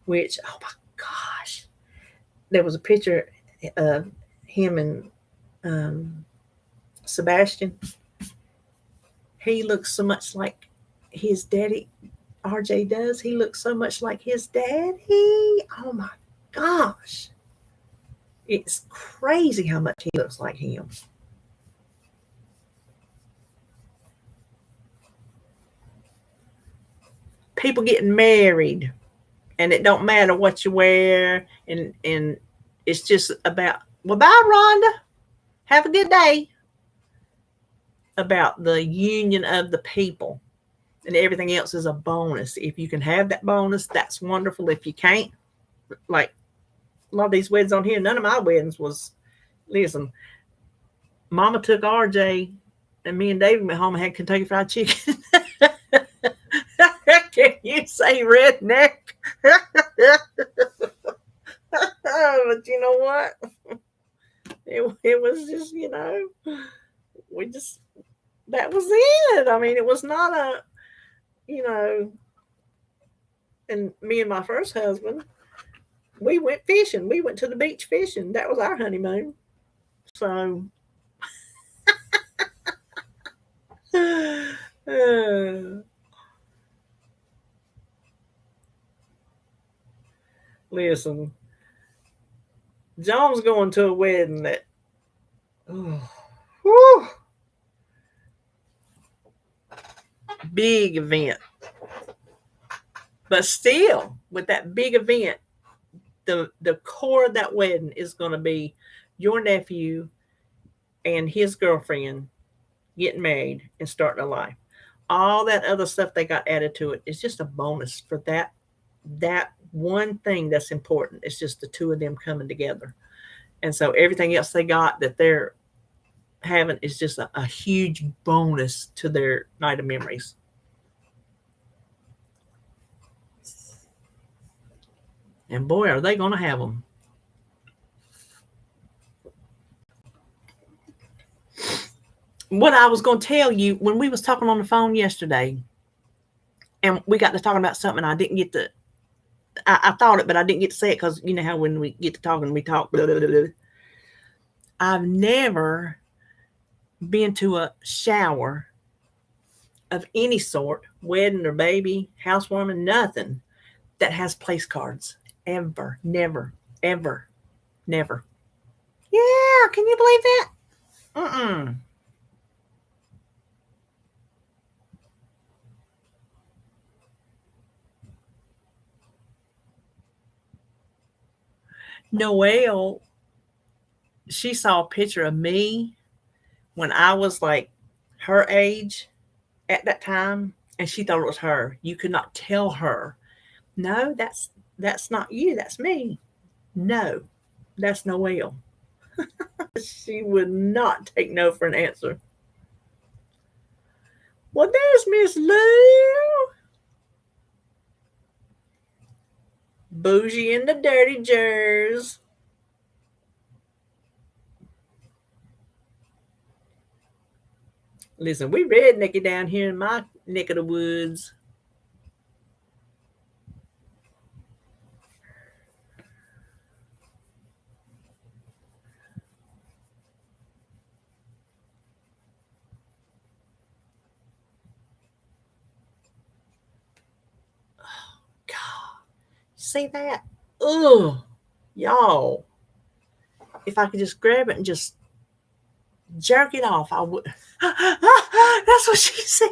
Which, oh my gosh, there was a picture of him and Sebastian. He looks so much like his daddy. RJ does. He looks so much like his daddy. Oh my gosh. It's crazy how much he looks like him. People getting married, and it don't matter what you wear, and it's just about, well, bye, Rhonda. Have a good day. About the union of the people, and everything else is a bonus. If you can have that bonus, that's wonderful. If you can't, like a lot of these weddings on here, none of my weddings was, listen, Mama took RJ, and me and David went home and had Kentucky Fried Chicken. Can you say redneck? But you know what? It was just, we just, that was it. I mean, it was not a, and me and my first husband, we went fishing. We went to the beach fishing. That was our honeymoon. So, listen, John's going to a wedding that, big event. But still, with that big event, the core of that wedding is going to be your nephew and his girlfriend getting married and starting a life. All that other stuff they got added to it is just a bonus for that one thing that's important. It's just the two of them coming together. And so everything else they got that they're having is just a huge bonus to their night of memories. And boy, are they going to have them. What I was going to tell you, when we was talking on the phone yesterday, and we got to talking about something, I didn't get to, I thought it, but I didn't get to say it because you know how when we get to talking, we talk. Blah, blah, blah, blah. I've never been to a shower of any sort, wedding or baby, housewarming, nothing, that has place cards. Ever. Never. Ever. Never. Yeah, can you believe that? Mm-mm. Noelle, she saw a picture of me when I was like her age at that time, and she thought it was her. You could not tell her, no, that's not you, that's me. No, that's Noelle. She would not take no for an answer. Well, there's Miss Lou. Bougie and the dirty jers. Listen, we rednecky down here in my neck of the woods. God, see that? Ugh, y'all. If I could just grab it and just jerk it off, I would. That's what she said.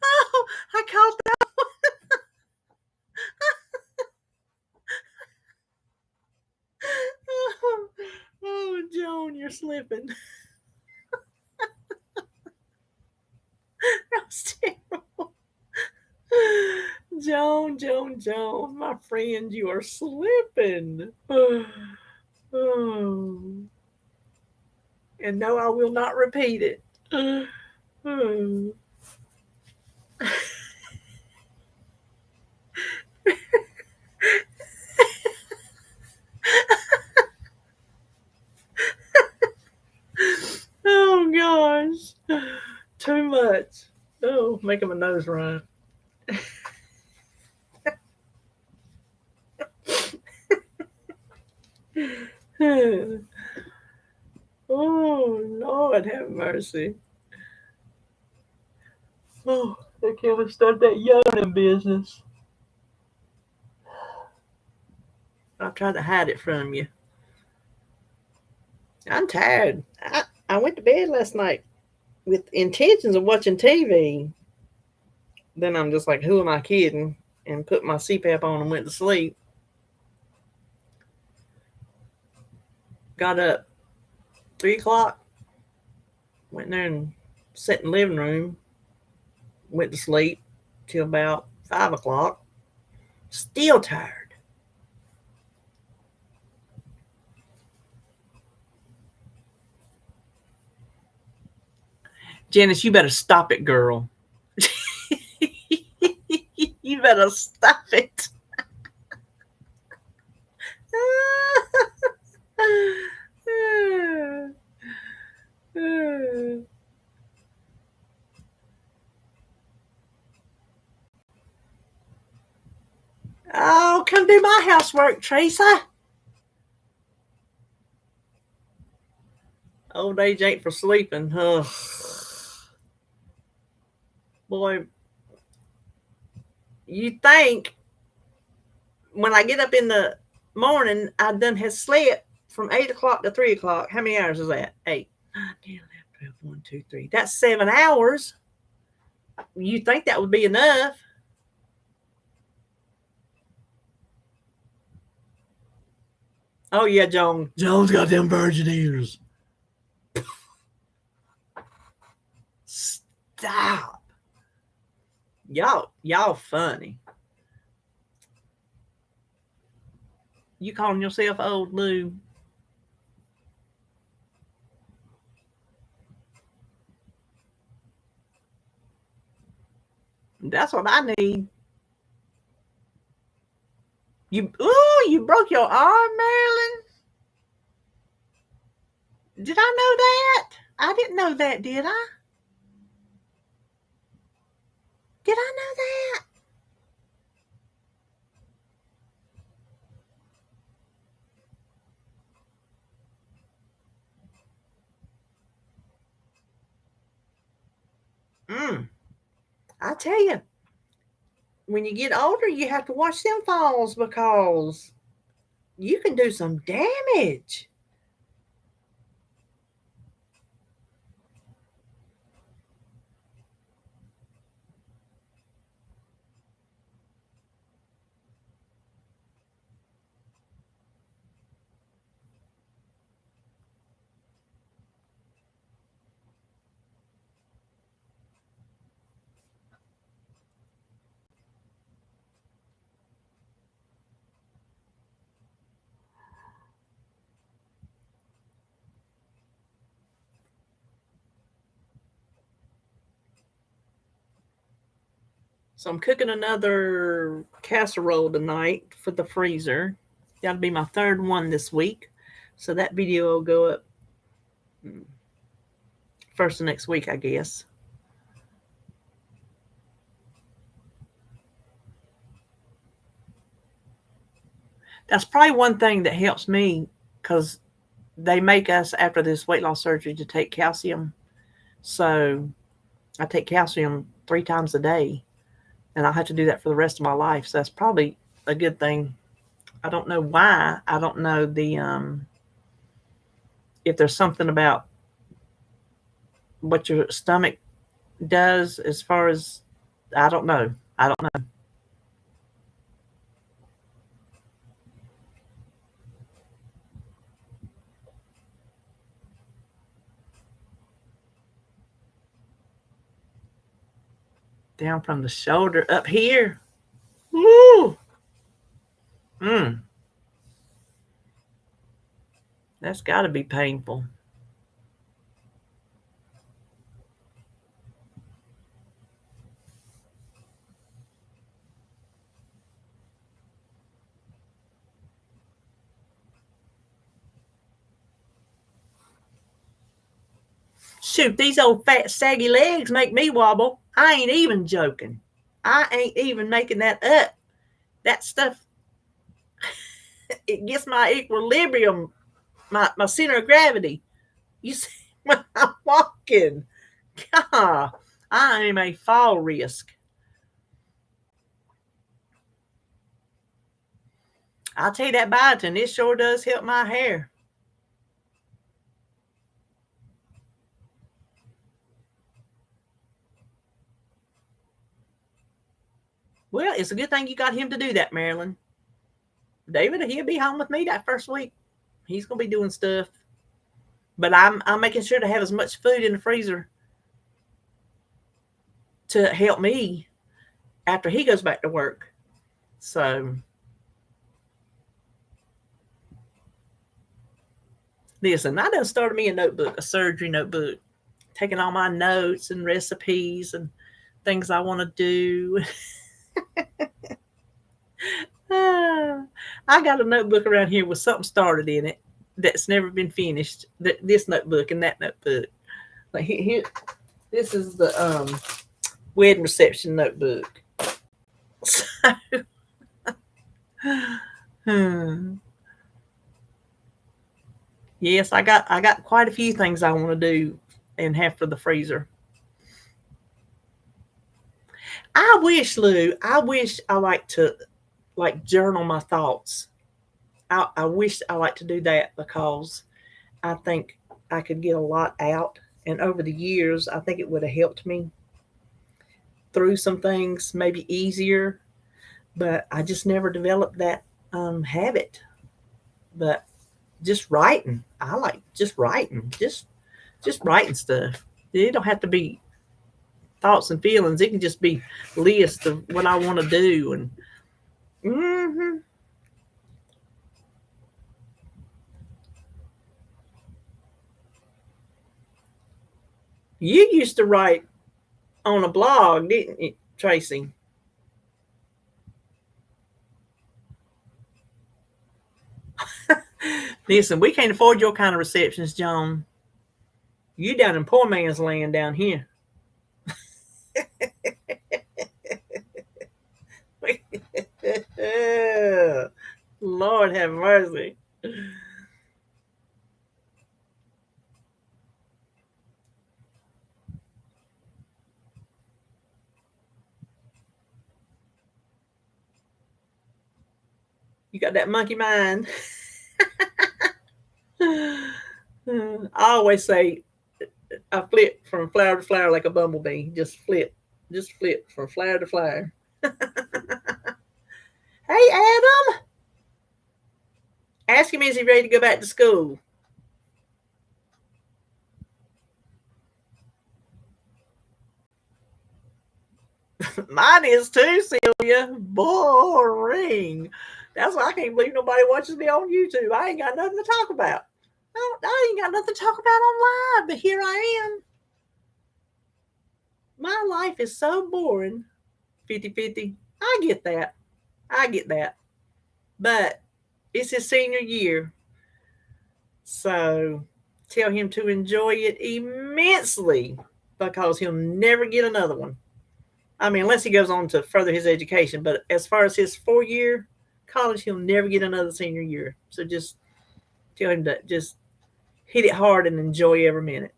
Oh, I caught that. Oh, oh, Joan, you're slipping. That was terrible. Joan, my friend, you are slipping. Oh. And no, I will not repeat it. Oh, oh gosh. Too much. Oh, making my nose run. Oh, Lord have mercy. Oh, they can't start that yawning business. I've tried to hide it from you. I'm tired. I went to bed last night with intentions of watching TV. Then I'm just like, who am I kidding? And put my CPAP on and went to sleep. Got up 3 o'clock, went there and sat in the living room, went to sleep till about 5 o'clock. Still tired. Janice, you better stop it, girl. You better stop it. Oh, come do my housework, Teresa. Old age ain't for sleeping. Ugh. Boy, you think when I get up in the morning, I done has slept from 8 o'clock to 3 o'clock. How many hours is that? 8, 9, 10, 11, 12, 1, 2, 3. That's 7 hours. You think that would be enough? Oh, yeah, Joan. Joan's got them virgin ears. Stop. Y'all funny. You calling yourself old Lou? That's what I need. You broke your arm, Marilyn? Did I know that? I didn't know that, did I? Did I know I tell you, when you get older, you have to watch them falls because you can do some damage. So I'm cooking another casserole tonight for the freezer. That'll be my third one this week. So that video will go up first of next week, I guess. That's probably one thing that helps me because they make us after this weight loss surgery to take calcium. So I take calcium 3 times a day, and I'll have to do that for the rest of my life. So that's probably a good thing. I don't know why. I don't know if there's something about what your stomach does as far as I don't know. I don't know. Down from the shoulder up here. Woo! Mm. That's got to be painful. Shoot, these old fat saggy legs make me wobble. I ain't even joking. I ain't even making that up. That stuff, it gets my equilibrium, my center of gravity. You see, when I'm walking, God, I am a fall risk. I'll tell you that biotin, it sure does help my hair. Well, it's a good thing you got him to do that, Marilyn. David, he'll be home with me that first week. He's gonna be doing stuff, but I'm making sure to have as much food in the freezer to help me after he goes back to work. So listen, I done started me a notebook, a surgery notebook, taking all my notes and recipes and things I want to do. I got a notebook around here with something started in it that's never been finished. This notebook and that notebook. Like here, this is the wedding reception notebook. So, yes, I got quite a few things I want to do and have for the freezer. I wish, Lou, I like to journal my thoughts. I wish I like to do that because I think I could get a lot out. And over the years, I think it would have helped me through some things maybe easier. But I just never developed that habit. But just writing, I like just writing, just writing stuff. It don't have to be thoughts and feelings. It can just be list of what I want to do and. Mm-hmm. You used to write on a blog, didn't you, Tracy? Listen, we can't afford your kind of receptions, John. You down in poor man's land down here. Lord have mercy. You got that monkey mind. I always say I flip from flower to flower like a bumblebee. Just flip. Just flip from flower to flower. Hey, Adam. Ask him, is he ready to go back to school? Mine is too, Sylvia. Boring. That's why I can't believe nobody watches me on YouTube. I ain't got nothing to talk about. I ain't got nothing to talk about on live, but here I am. My life is so boring. 50-50. I get that. I get that. But it's his senior year. So tell him to enjoy it immensely because he'll never get another one. I mean, unless he goes on to further his education. But as far as his 4-year college, he'll never get another senior year. So just tell him to just hit it hard and enjoy every minute.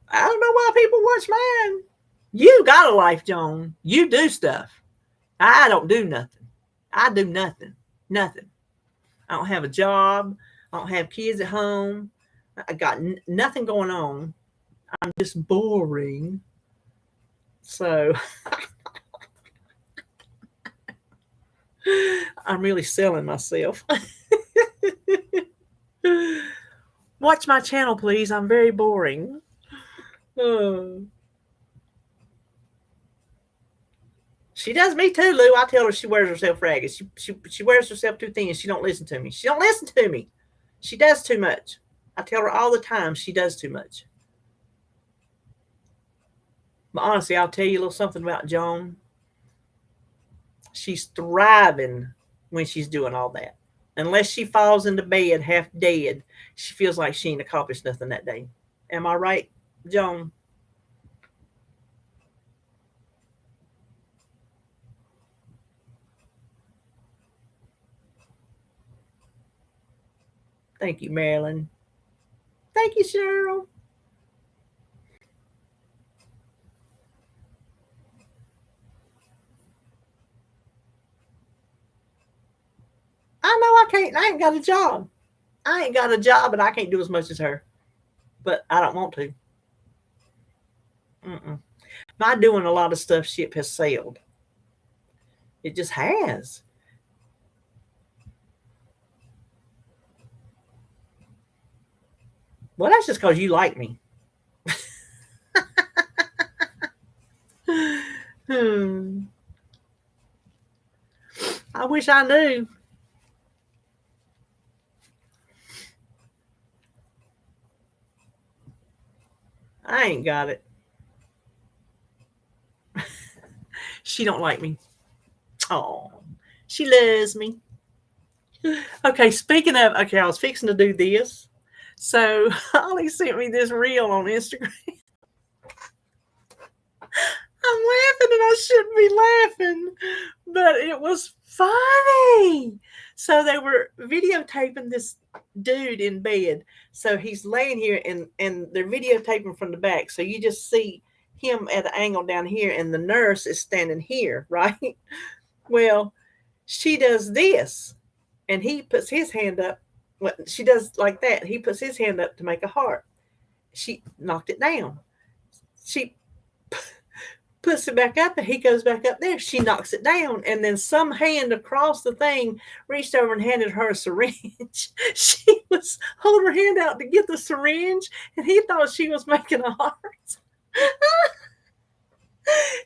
I don't know why people watch mine. You got a life, Joan. You do stuff. I don't do nothing. I do nothing. Nothing. I don't have a job. I don't have kids at home. I got nothing going on. I'm just boring. So I'm really selling myself. Watch my channel, please. I'm very boring. She does me too, Lou. I tell her she wears herself ragged. She wears herself too thin. She don't listen to me. She don't listen to me. She does too much. I tell her all the time she does too much. But honestly, I'll tell you a little something about Joan. She's thriving when she's doing all that. Unless she falls into bed half dead, she feels like she ain't accomplished nothing that day. Am I right, Joan? Thank you, Marilyn. Thank you, Cheryl. I know I can't. I ain't got a job. I ain't got a job, and I can't do as much as her. But I don't want to. My doing a lot of stuff ship has sailed. It just has. Well, that's just because you like me. I wish I knew. I ain't got it. She don't like me. Oh, she loves me. Okay, speaking of, okay, I was fixing to do this. So Holly sent me this reel on Instagram. I'm laughing and I shouldn't be laughing, but it was funny. So they were videotaping this dude in bed. So he's laying here and they're videotaping from the back. So you just see him at an angle down here and the nurse is standing here, right? Well, she does this and he puts his hand up. Well, she does like that. He puts his hand up to make a heart. She knocked it down. She puts it back up and he goes back up there. She knocks it down. And then some hand across the thing reached over and handed her a syringe. She was holding her hand out to get the syringe and he thought she was making a heart.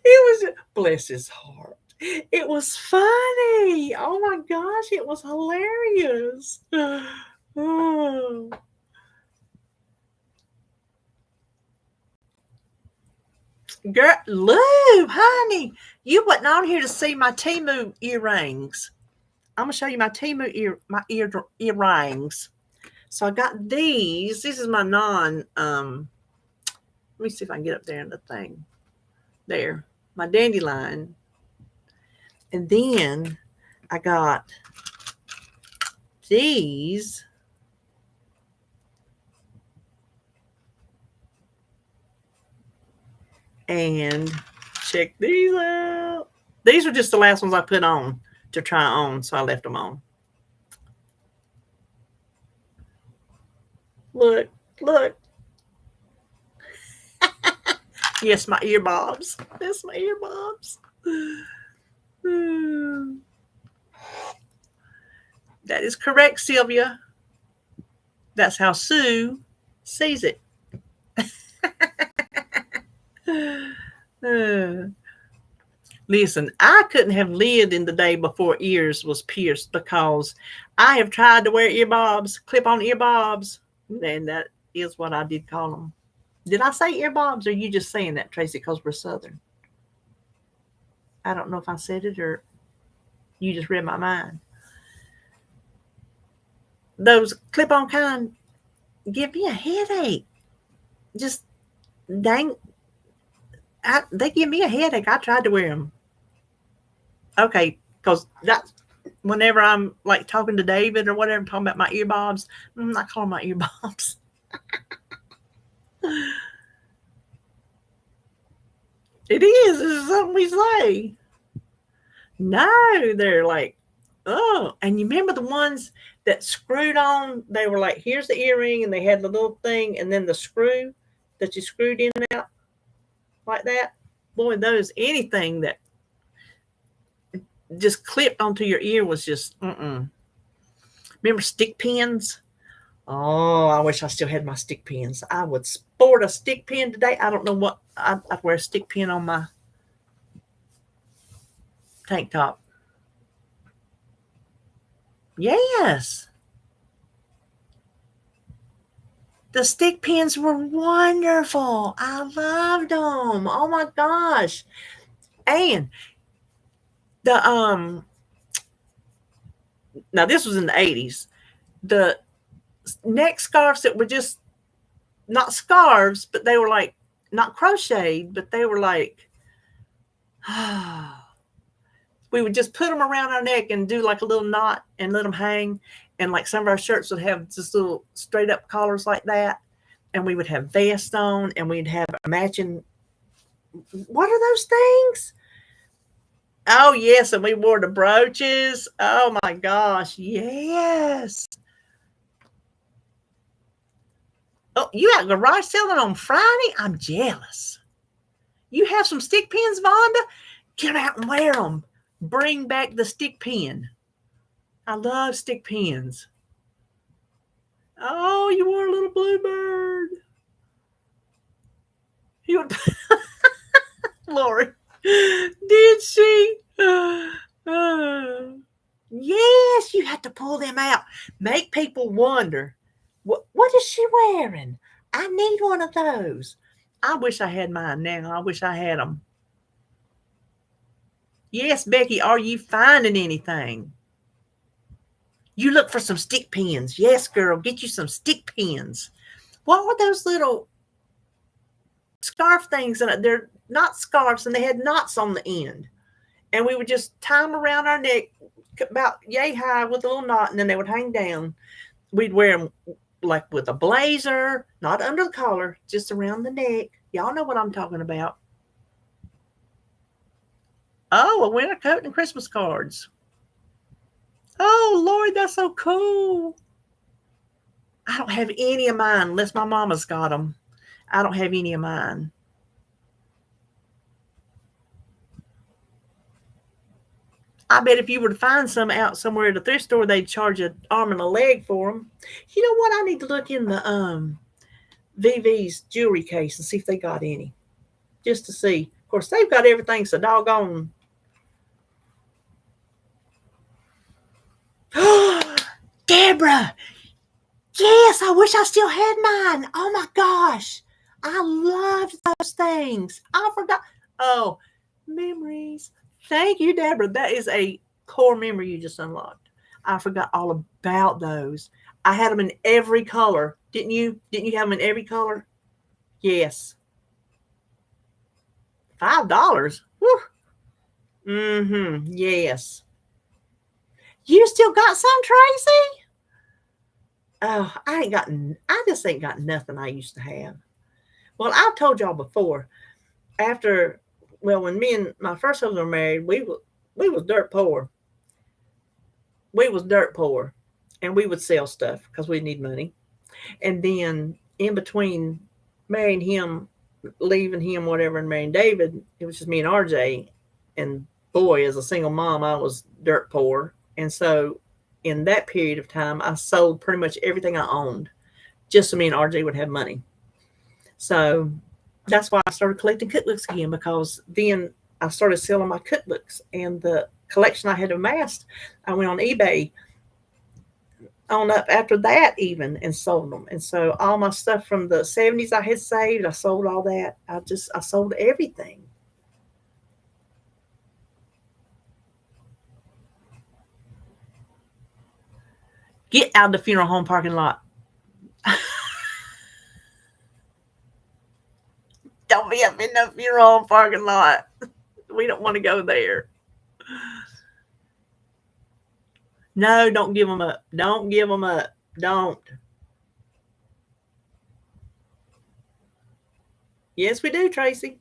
It was, bless his heart. It was funny. Oh my gosh, it was hilarious. Oh. Girl, Lou, honey, you wasn't on here to see my Temu earrings. I'm gonna show you my Temu earrings. So I got these. This is my let me see if I can get up there in the thing. There, my dandelion. And then I got these. And Check these out. These were just the last ones I put on to try on, so I left them on. Look, look. Yes, my earbobs. That's my earbobs. That is correct, Sylvia. That's how Sue sees it. Listen, I couldn't have lived in the day before ears was pierced because I have tried to wear earbobs, clip-on earbobs, and that is what I did call them. Did I say earbobs, or are you just saying that, Tracy, because we're Southern? I don't know if I said it or you just read my mind. Those clip-on kind give me a headache. Just dang, they give me a headache. I tried to wear them. Okay, because that's whenever I'm like talking to David or whatever, talking about my earbobs, I'm not calling my earbobs. It is. This is something we say. No, they're like, oh. And you remember the ones that screwed on? They were like, here's the earring, and they had the little thing, and then the screw that you screwed in and out like that. Boy, those, anything that just clipped onto your ear was just, Remember stick pins? Oh, I wish I still had my stick pins. I would sport a stick pin today. I don't know what. I'd wear a stick pin on my tank top. Yes. The stick pins were wonderful. I loved them. Oh my gosh. And the now this was in the 80s. The neck scarves that were just not scarves, but they were like not crocheted, but they were like we would just put them around our neck and do like a little knot and let them hang. And like some of our shirts would have just little straight up collars like that. And we would have vests on and we'd have a matching. What are those things? Oh, yes. And we wore the brooches. Oh, my gosh. Yes. Oh, you at garage selling on Friday? I'm jealous. You have some stick pins, Vonda? Get out and wear them. Bring back the stick pin. I love stick pins. Oh, you wore a little bluebird. You would, Lori, did she? Yes, you have to pull them out. Make people wonder, what is she wearing? I need one of those. I wish I had mine now. I wish I had them. Yes, Becky, are you finding anything? You look for some stick pins. Yes, girl, get you some stick pins. What were those little scarf things? And they're not scarves, and they had knots on the end. And we would just tie them around our neck about yay high with a little knot, and then they would hang down. We'd wear them like with a blazer, not under the collar, just around the neck. Y'all know what I'm talking about. Oh, a winter coat and Christmas cards. Oh, Lord, that's so cool. I don't have any of mine unless my mama's got them. I don't have any of mine. I bet if you were to find some out somewhere at a thrift store, they'd charge an arm and a leg for them. You know what? I need to look in the VV's jewelry case and see if they got any. Just to see. Of course, they've got everything so doggone. Deborah! Yes, I wish I still had mine. Oh my gosh. I loved those things. I forgot. Oh, memories. Thank you, Deborah. That is a core memory you just unlocked. I forgot all about those. I had them in every color. Didn't you? Didn't you have them in every color? Yes. $5. Whew. Mm-hmm. Yes. You still got some, Tracy? Oh, I just ain't got nothing I used to have. Well, I've told y'all before, after well, when me and my first husband were married, we was dirt poor. We was dirt poor, and we would sell stuff because we need money. And then in between marrying him, leaving him, whatever, and marrying David, it was just me and RJ. And boy, as a single mom, I was dirt poor. And so in that period of time, I sold pretty much everything I owned just so me and RJ would have money. So that's why I started collecting cookbooks again, because then I started selling my cookbooks and the collection I had amassed. I went on eBay on up after that even and sold them. And so all my stuff from the 70s I had saved, I sold all that. I sold everything. Get out of the funeral home parking lot. Don't be up in the funeral home parking lot. We don't want to go there. No, don't give them up. Don't give them up. Don't. Yes, we do, Tracy.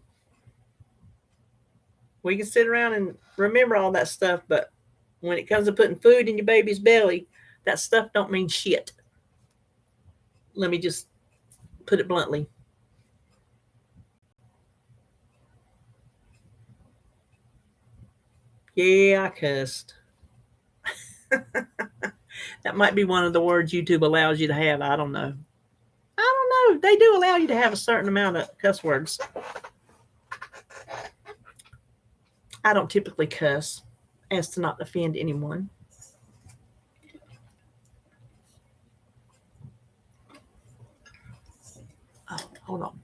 We can sit around and remember all that stuff, but when it comes to putting food in your baby's belly, that stuff don't mean shit. Let me just put it bluntly. Yeah, I cussed. That might be one of the words YouTube allows you to have. I don't know. I don't know. They do allow you to have a certain amount of cuss words. I don't typically cuss as to not offend anyone. Oh, hold on.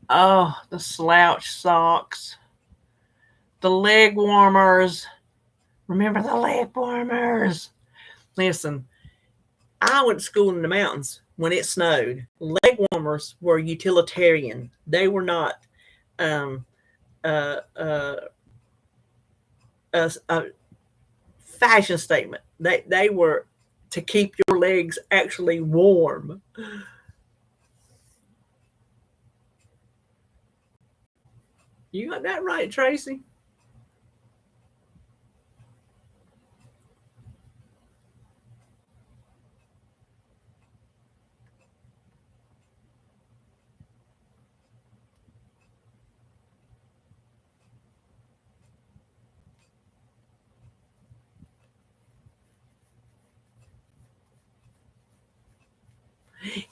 Oh, the slouch socks, the leg warmers. Remember the leg warmers? Listen, I went to school in the mountains when it snowed. Leg warmers were utilitarian. They were not um, uh, uh, a fashion statement. They were to keep your legs actually warm. You got that right, Tracy.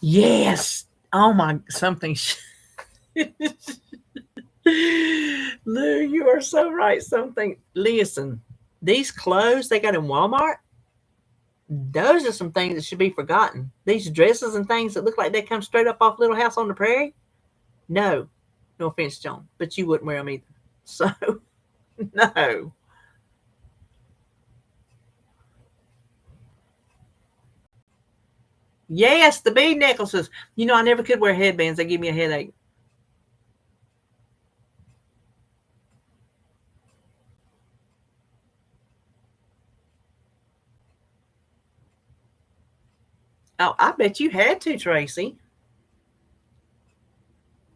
Yes. Oh my, something. Lou, you are so right. Something. Listen, these clothes they got in Walmart, those are some things that should be forgotten. These dresses and things that look like they come straight up off Little House on the Prairie. No, no offense, John, but you wouldn't wear them either. So, no. Yes, the bead necklaces. You know, I never could wear headbands. They give me a headache. Oh, I bet you had to, Tracy.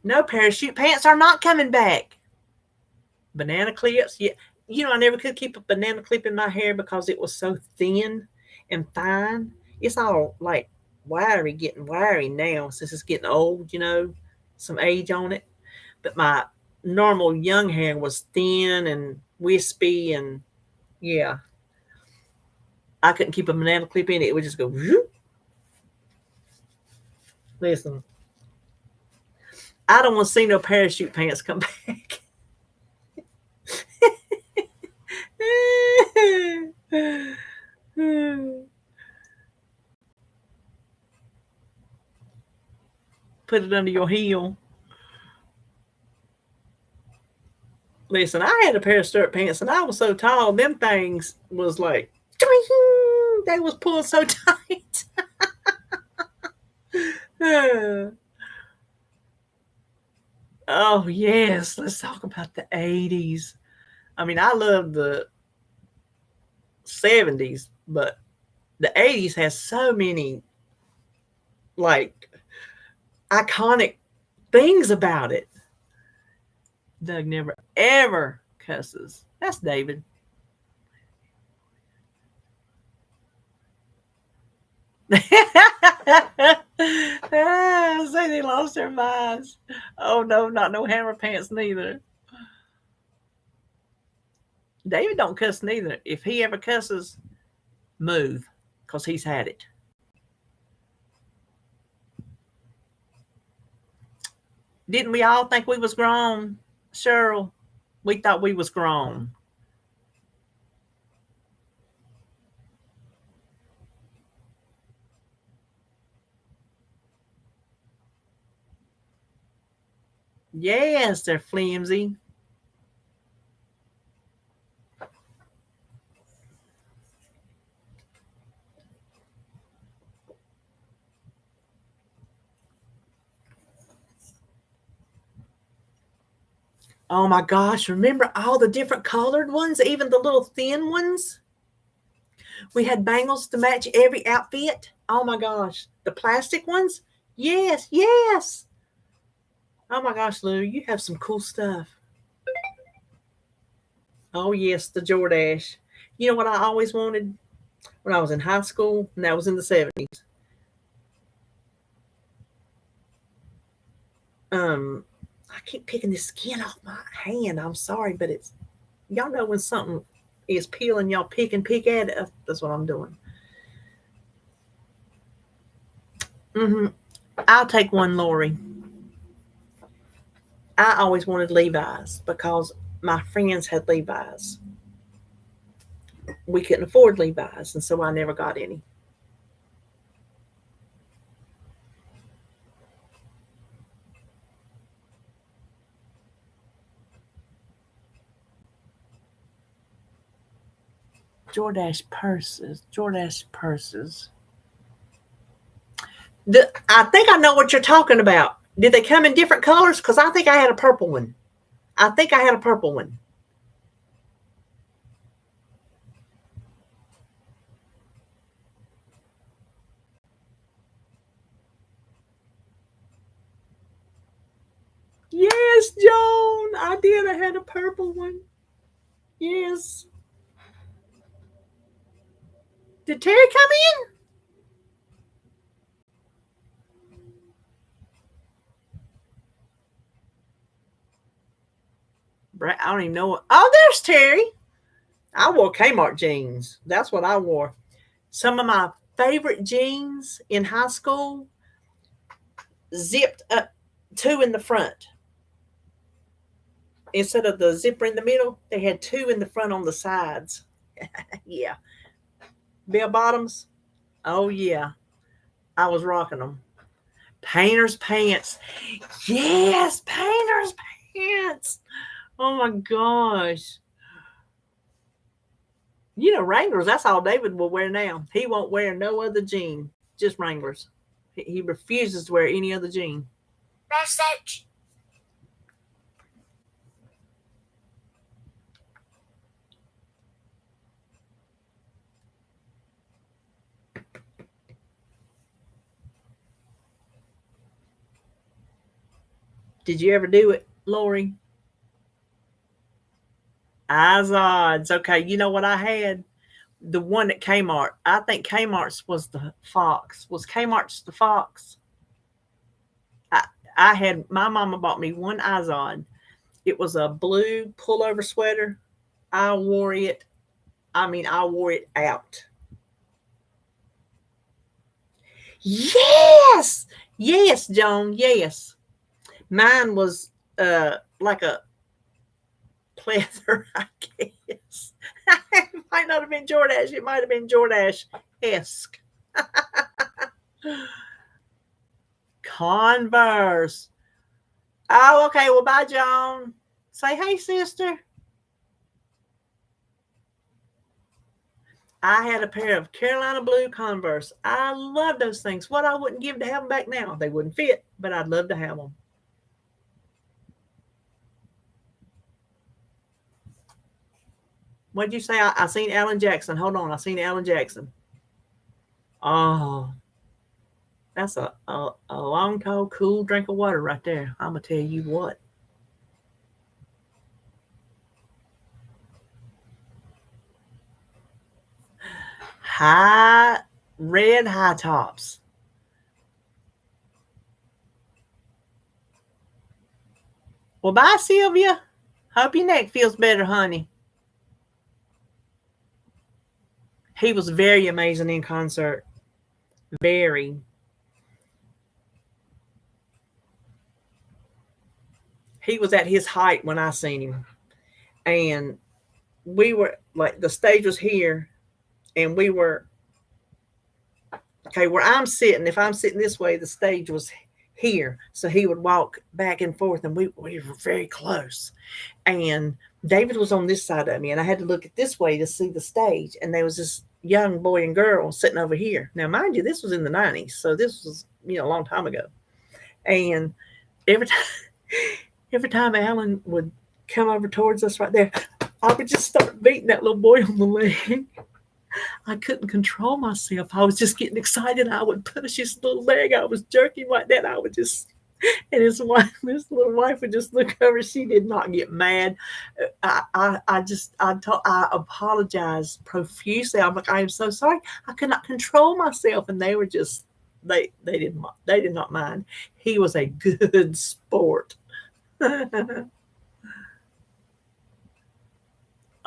No, parachute pants are not coming back. Banana clips. Yeah. You know, I never could keep a banana clip in my hair because it was so thin and fine. It's all like wiry, getting wiry now since it's getting old, some age on it. But my normal young hair was thin and wispy, and yeah, I couldn't keep a banana clip in it. It would just go, whoop. Listen, I don't want to see no parachute pants come back. Put it under your heel. Listen, I had a pair of skirt pants and I was so tall, them things was like, they was pulled so tight. Oh, yes. Let's talk about the 80s. I mean, I love the 70s, but the 80s has so many like iconic things about it. Doug never ever cusses. That's David. Say they lost their minds. Oh no, not no hammer pants neither. David don't cuss neither. If he ever cusses, move, because he's had it. Didn't we all think we was grown, Cheryl? We thought we was grown. Yes, they're flimsy. Oh my gosh, remember all the different colored ones, even the little thin ones? We had bangles to match every outfit. Oh my gosh, the plastic ones? Yes, yes. Oh my gosh, Lou, you have some cool stuff. Oh yes, the Jordache. You know what I always wanted when I was in high school, and that was in the 70's? I keep picking this skin off my hand. I'm sorry, but it's, y'all know when something is peeling, y'all pick and pick at it. That's what I'm doing. I'll take one, Lori. I always wanted Levi's because my friends had Levi's. We couldn't afford Levi's, and so I never got any. Jordache purses. Jordache purses. I think I know what you're talking about. Did they come in different colors? Because I think I had a purple one. I think I had a purple one. Yes, Joan. I did. I had a purple one. Yes. Did Terry come in? I don't even know what. Oh, there's Terry. I wore Kmart jeans. That's what I wore. Some of my favorite jeans in high school zipped up two in the front. Instead of the zipper in the middle, they had two in the front on the sides. Yeah. Bell bottoms. Oh, yeah. I was rocking them. Painter's pants. Yes, painter's pants. Oh my gosh. You know, Wranglers, that's all David will wear now. He won't wear no other jean, just Wranglers. He refuses to wear any other jean. Message. Did you ever do it, Lori? Izod's. Okay, you know what I had? The one at Kmart. I think Kmart's was the Fox. Was Kmart's the Fox? I, I had, my mama bought me one Izod. It was a blue pullover sweater. I wore it. I mean, I wore it out. Yes, yes, Joan. Yes, mine was like a pleather, I guess. It might not have been Jordache. It might have been Jordache-esque. Converse. Oh, okay. Well, bye, Joan. Say hey, sister. I had a pair of Carolina blue Converse. I love those things. What I wouldn't give to have them back now. They wouldn't fit, but I'd love to have them. What'd you say? I seen Alan Jackson. Hold on. I seen Alan Jackson. Oh, That's a long, tall, cool drink of water right there. I'm going to tell you what. Red high tops. Well, bye, Sylvia. Hope your neck feels better, honey. He was very amazing in concert. Very. He was at his height when I seen him. And we were like, the stage was here, and we were, okay, where I'm sitting, if I'm sitting this way, the stage was here. So he would walk back and forth, and we were very close. And David was on this side of me, and I had to look at this way to see the stage. And there was this young boy and girl sitting over here. Now, mind you, this was in the 90s. So this was, a long time ago. And every time Alan would come over towards us right there, I would just start beating that little boy on the leg. I couldn't control myself. I was just getting excited. I would push his little leg. I was jerking like that. I would just, and his little wife would just look over. She did not get mad. I apologized profusely. I'm like, I am so sorry. I could not control myself. And they were just, they did not mind. He was a good sport.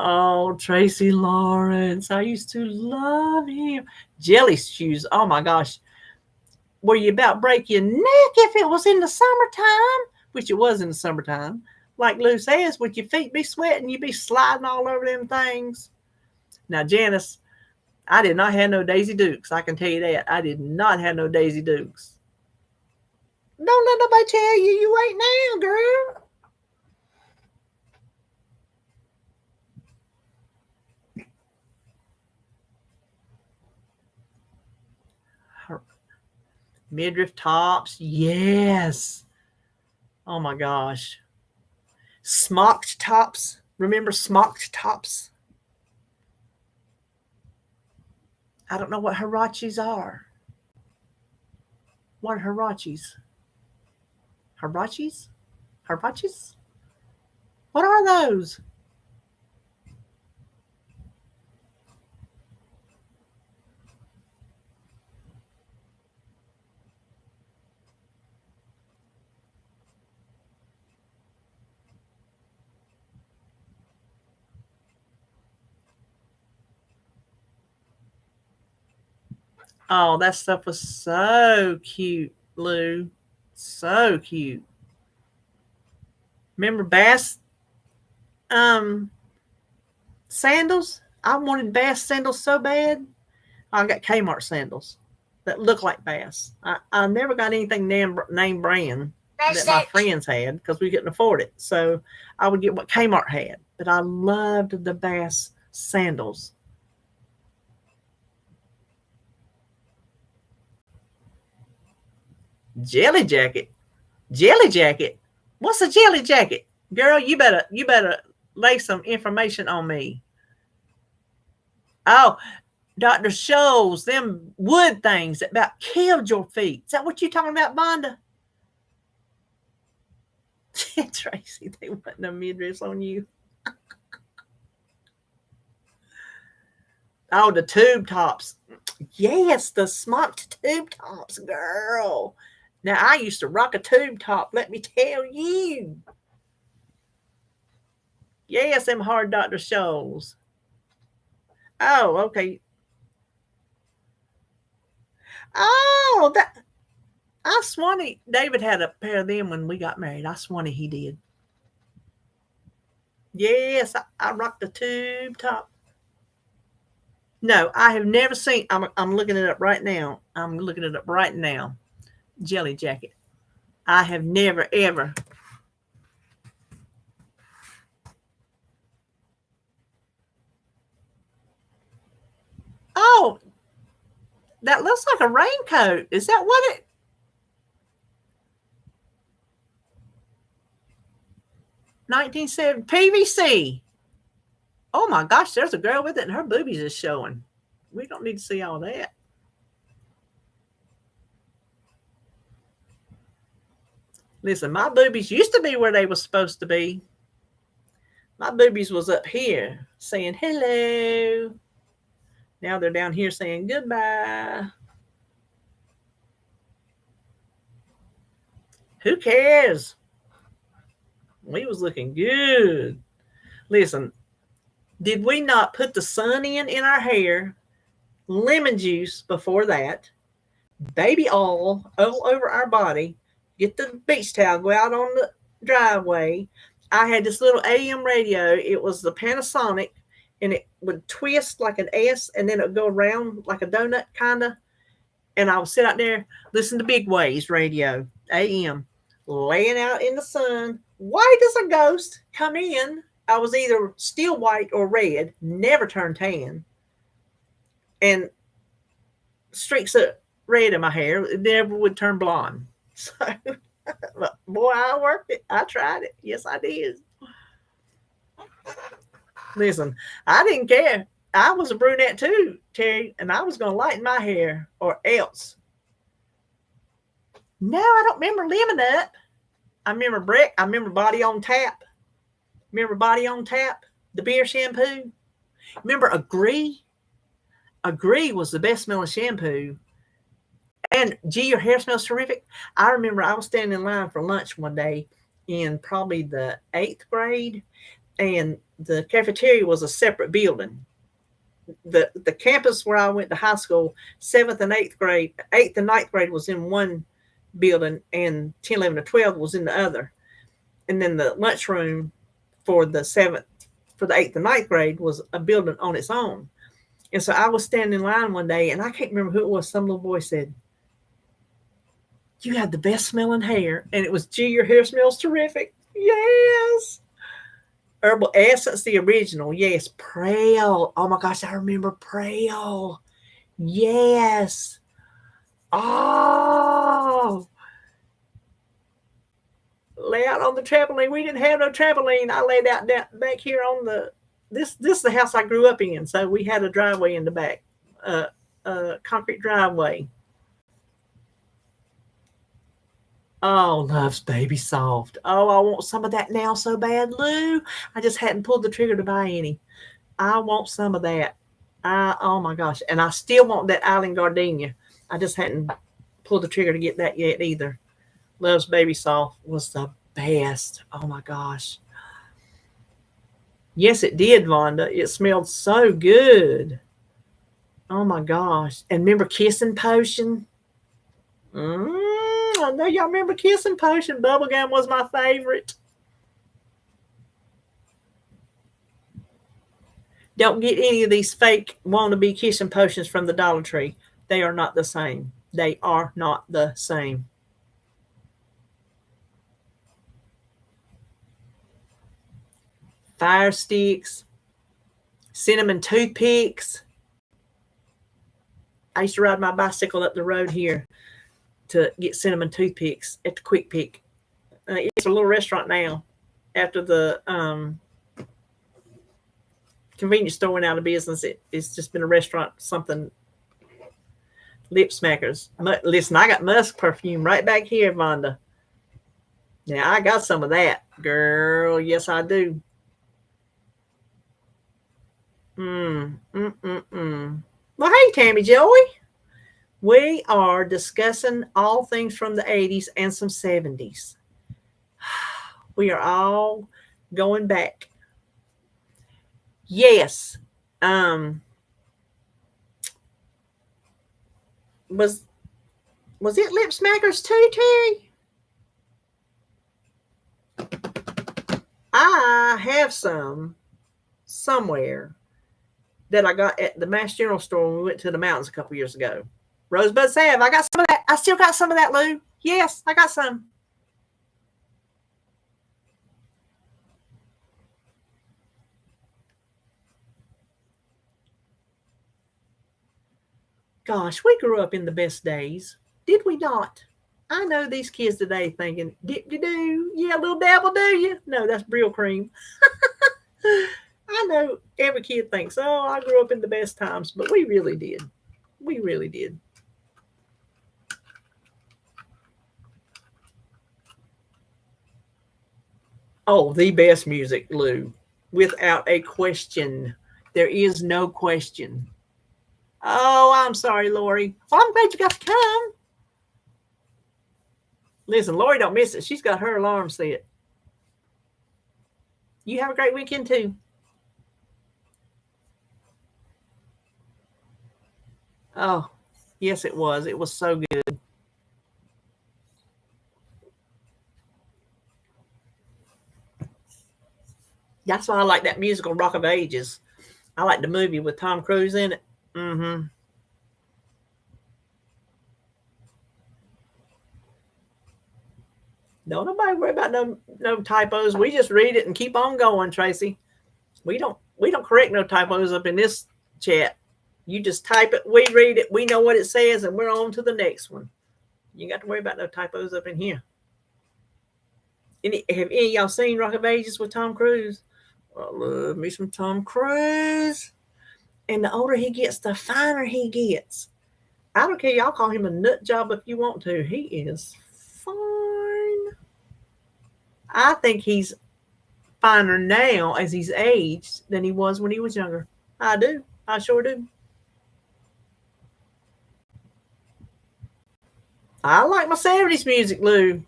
Oh, Tracy Lawrence. I used to love him. Jelly shoes. Oh my gosh. Were you about break your neck if it was in the summertime? Which it was in the summertime. Like Lou says, would your feet be sweating? You'd be sliding all over them things. Now, Janice, I did not have no Daisy Dukes. I can tell you that. I did not have no Daisy Dukes. Don't let nobody tell you you ain't now, girl. Midriff tops, yes. Oh my gosh. Smocked tops. Remember smocked tops? I don't know what hirachis are. What are hirachis? Hirachis? Hirachis? What are those? Oh, that stuff was so cute, Lou. So cute. Remember Bass sandals? I wanted Bass sandals so bad. I got Kmart sandals that look like Bass. I never got anything name brand that my friends had because we couldn't afford it. So I would get what Kmart had. But I loved the Bass sandals. Jelly jacket. Jelly jacket. What's a jelly jacket? Girl, you better lay some information on me. Oh, Dr. Scholl's, them wood things that about killed your feet. Is that what you're talking about, Vonda? Tracy, they wasn't no midriffs on you. Oh, the tube tops. Yes, the smocked tube tops, girl. Now, I used to rock a tube top, let me tell you. Yes, them hard Dr. Scholl's. Oh, okay. Oh, that I swanny David had a pair of them when we got married. I swanny he did. Yes, I rocked the tube top. No, I have never seen. I'm looking it up right now. I'm looking it up right now. Jelly jacket. I have never ever. Oh, that looks like a raincoat. Is that what it? 1970 PVC. Oh my gosh, there's a girl with it and her boobies is showing. We don't need to see all that. Listen, my boobies used to be where they were supposed to be. My boobies was up here saying hello. Now they're down here saying goodbye. Who cares? We was looking good. Listen, did we not put the sun in our hair, lemon juice before that, baby oil all over our body, get the beach towel, go out on the driveway. I had this little AM radio. It was the Panasonic, and it would twist like an S, and then it would go around like a donut, kind of. And I would sit out there, listen to Big Waves radio, AM, laying out in the sun, white as a ghost, come in. I was either still white or red, never turned tan. And streaks of red in my hair, it never would turn blonde. So, boy, I worked it. I tried it. Yes, I did. Listen, I didn't care. I was a brunette too, Terry, and I was going to lighten my hair or else. No, I don't remember Lemon Up. I remember Breck. I remember Body on Tap. Remember Body on Tap? The beer shampoo. Remember Agree? Agree was the best smelling shampoo. And gee, your hair smells terrific. I remember I was standing in line for lunch one day in probably the 8th grade, and the cafeteria was a separate building. The campus where I went to high school, 7th and 8th grade, 8th and 9th grade was in one building, and 10, 11, and 12 was in the other. And then the lunchroom for the 7th, for the 8th and 9th grade was a building on its own. And so I was standing in line one day, and I can't remember who it was. Some little boy said, "You have the best smelling hair." And it was, "Gee, your hair smells terrific." Yes. Herbal Essence, the original. Yes. Prale. Oh my gosh, I remember Prale. Yes. Oh. Lay out on the trampoline. We didn't have no trampoline. I laid out back here on the, this is the house I grew up in. So we had a driveway in the back, concrete driveway. Oh, Love's Baby Soft. Oh, I want some of that now so bad, Lou. I just hadn't pulled the trigger to buy any. I want some of that. Oh my gosh. And I still want that Island Gardenia. I just hadn't pulled the trigger to get that yet either. Love's Baby Soft was the best. Oh my gosh. Yes, it did, Vonda. It smelled so good. Oh my gosh. And remember Kissing Potion? I know y'all remember Kissing Potion. Bubblegum was my favorite. Don't get any of these fake wannabe Kissing Potions from the Dollar Tree. They are not the same. They are not the same. Fire sticks, cinnamon toothpicks. I used to ride my bicycle up the road here to get cinnamon toothpicks at the Quick Pick. It's a little restaurant now after the convenience store went out of business. It's just been a restaurant, something, Lip Smackers. Listen, I got musk perfume right back here, Vonda. Now, I got some of that, girl. Yes, I do. Well, hey, Tammy Joey. We are discussing all things from the 80s and some 70s. We are all going back. Yes. Was it Lip Smackers too, Terry? I have some somewhere that I got at the Mass General store when we went to the mountains a couple years ago. Rosebud Salve. I got some of that. I still got some of that, Lou. Yes, I got some. Gosh, we grew up in the best days. Did we not? I know these kids today thinking, dip-de-doo. Yeah, little dabble, do you? No, that's Brill cream. I know every kid thinks, oh, I grew up in the best times, but we really did. We really did. Oh, the best music, Lou. Without a question. There is no question. Oh, I'm sorry, Lori. Well, I'm glad you got to come. Listen, Lori don't miss it. She's got her alarm set. You have a great weekend, too. Oh, yes, it was. It was so good. That's why I like that musical Rock of Ages. I like the movie with Tom Cruise in it. Mm-hmm. Don't nobody worry about no typos. We just read it and keep on going, Tracy. We don't correct no typos up in this chat. You just type it, we read it, we know what it says, and we're on to the next one. You got to worry about no typos up in here. Have any of y'all seen Rock of Ages with Tom Cruise? I love me some Tom Cruise. And the older he gets, the finer he gets. I don't care. Y'all call him a nut job if you want to. He is fine. I think he's finer now as he's aged than he was when he was younger. I do. I sure do. I like my 70's music, Lou.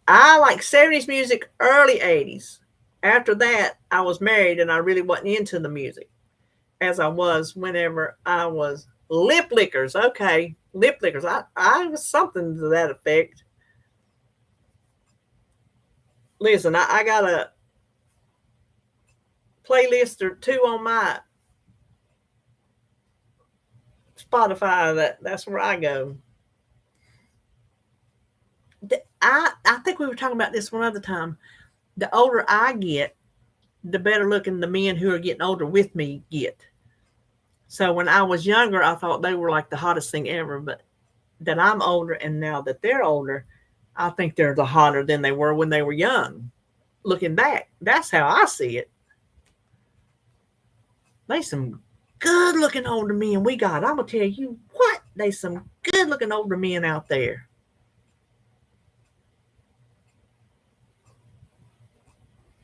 I like 70's music, early 80's. After that, I was married and I really wasn't into the music as I was whenever I was lip lickers. Okay, lip lickers. I was something to that effect. Listen, I got a playlist or two on my Spotify. That's where I go. I think we were talking about this one other time. The older I get, the better looking the men who are getting older with me get. So when I was younger, I thought they were like the hottest thing ever. But that I'm older and now that they're older, I think they're the hotter than they were when they were young. Looking back, that's how I see it. They some good looking older men we got. I'm gonna tell you what, they some good looking older men out there.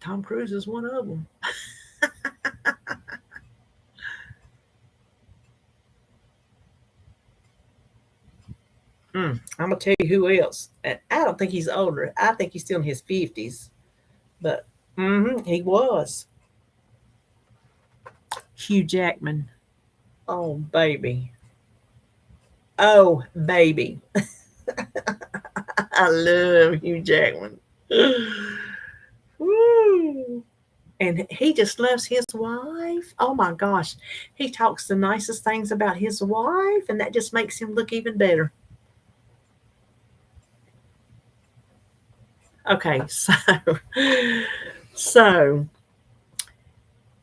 Tom Cruise is one of them. I'm gonna tell you who else. And I don't think he's older. I think he's still in his 50s. But he was. Hugh Jackman. Oh baby. Oh baby. I love Hugh Jackman. Woo. And he just loves his wife. Oh my gosh. He talks the nicest things about his wife, and that just makes him look even better. Okay, so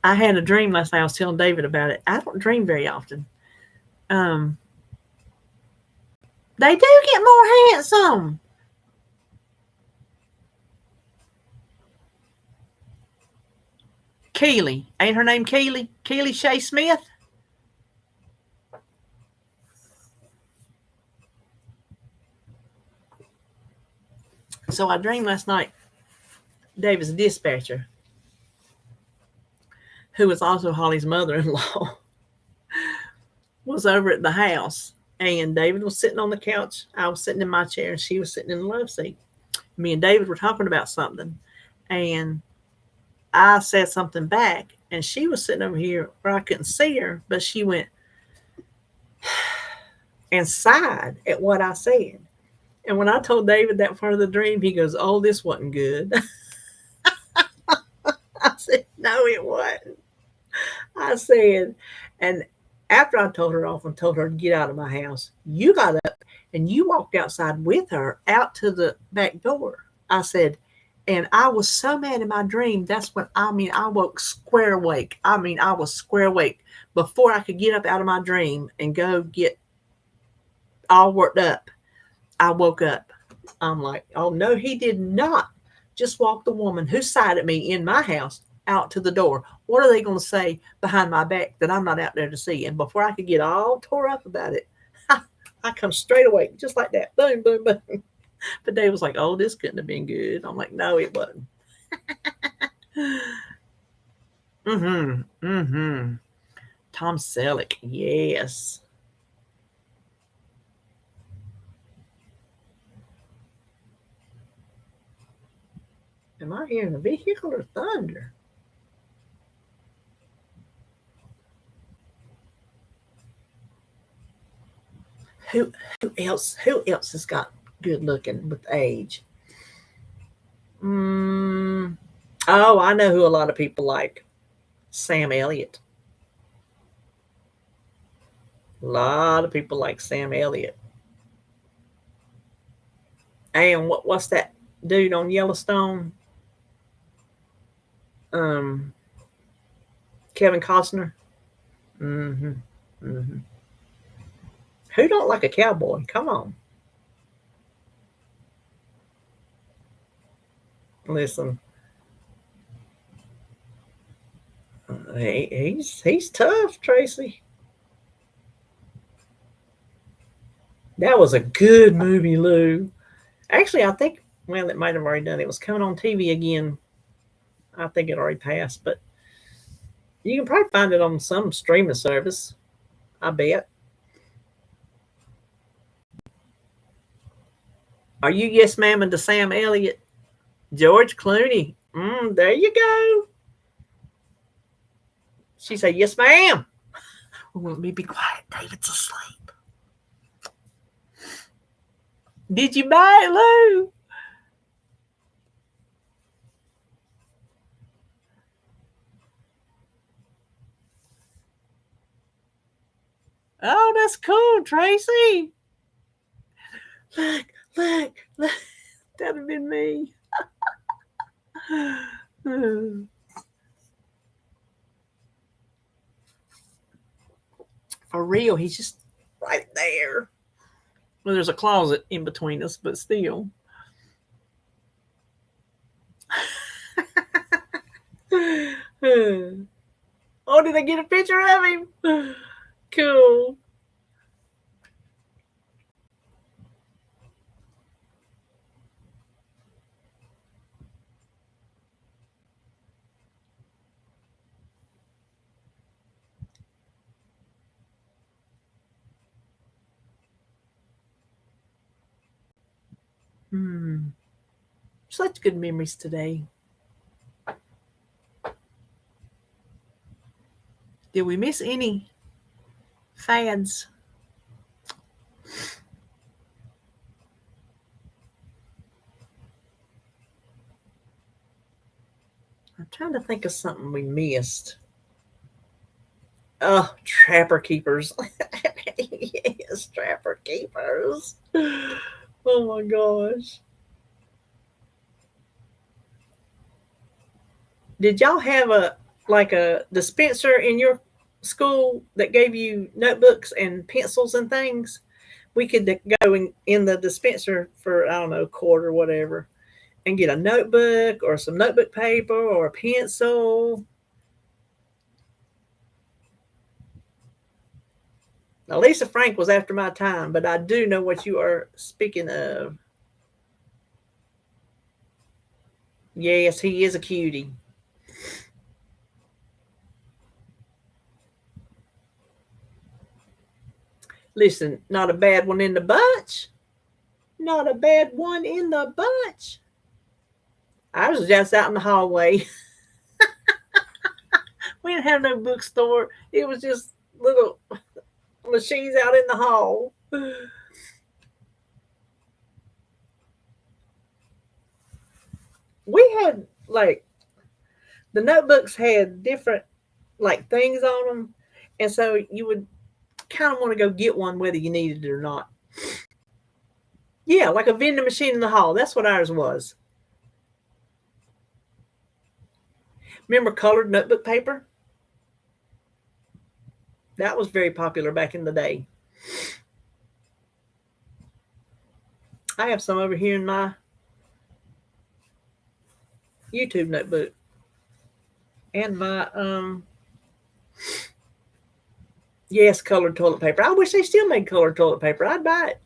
I had a dream last night. I was telling David about it. I don't dream very often. Um, they do get more handsome. Keely, ain't her name Keely? Keely Shea Smith. So I dreamed last night. David's dispatcher, who was also Holly's mother-in-law, was over at the house, and David was sitting on the couch. I was sitting in my chair, and she was sitting in the love seat. Me and David were talking about something, and I said something back, and she was sitting over here where I couldn't see her, but she went and sighed at what I said. And when I told David that part of the dream, he goes, "Oh, this wasn't good." I said, "No, it wasn't." I said, and after I told her off and told her to get out of my house, you got up and you walked outside with her out to the back door. I said, and I was so mad in my dream. That's when I woke square awake. I was square awake before I could get up out of my dream and go get all worked up. I woke up. I'm like, oh no, he did not just walk the woman who sided me in my house out to the door. What are they going to say behind my back that I'm not out there to see? And before I could get all tore up about it, I come straight away, just like that. Boom, boom, boom. But Dave was like, "Oh, this couldn't have been good." I'm like, "No, it wasn't." Mm-hmm. Mm-hmm. Tom Selleck, yes. Am I hearing a vehicle or thunder? Who who else? Who else has got good looking with age? Mm, oh, I know who a lot of people like. Sam Elliott. A lot of people like Sam Elliott. And what's that dude on Yellowstone? Um, Kevin Costner. Mm-hmm. Mm-hmm. Who don't like a cowboy? Come on, listen. He's tough, Tracy. That was a good movie, Lou. Actually, I think well, it might have already done. It was coming on TV again. I think it already passed, but you can probably find it on some streaming service. I bet. Are you yes ma'am and to Sam Elliott? George Clooney. There you go. She said, yes, ma'am. Oh, let me be quiet. David's asleep. Did you buy it, Lou? Oh, that's cool, Tracy. Look, look, look. That'd have been me. For real, he's just right there. Well, there's a closet in between us, but still. Oh, did I get a picture of him? Cool. Hmm. Such good memories today. Did we miss any fads? I'm trying to think of something we missed. Oh, Trapper Keepers. Yes, Trapper Keepers. Oh my gosh. Did y'all have a dispenser in your school that gave you notebooks and pencils and things? We could go in the dispenser for, I don't know, a quarter or whatever and get a notebook or some notebook paper or a pencil. Now, Lisa Frank was after my time, but I do know what you are speaking of. Yes, he is a cutie. Listen, not a bad one in the bunch. Not a bad one in the bunch. I was just out in the hallway. We didn't have no bookstore. It was just little machines out in the hall. We had like the notebooks had different like things on them, and so you would kind of want to go get one whether you needed it or not. Yeah, like a vending machine in the hall. That's what ours was. Remember colored notebook paper? That was very popular back in the day. I have some over here in my YouTube notebook and my yes, colored toilet paper. I wish they still made colored toilet paper. I'd buy it.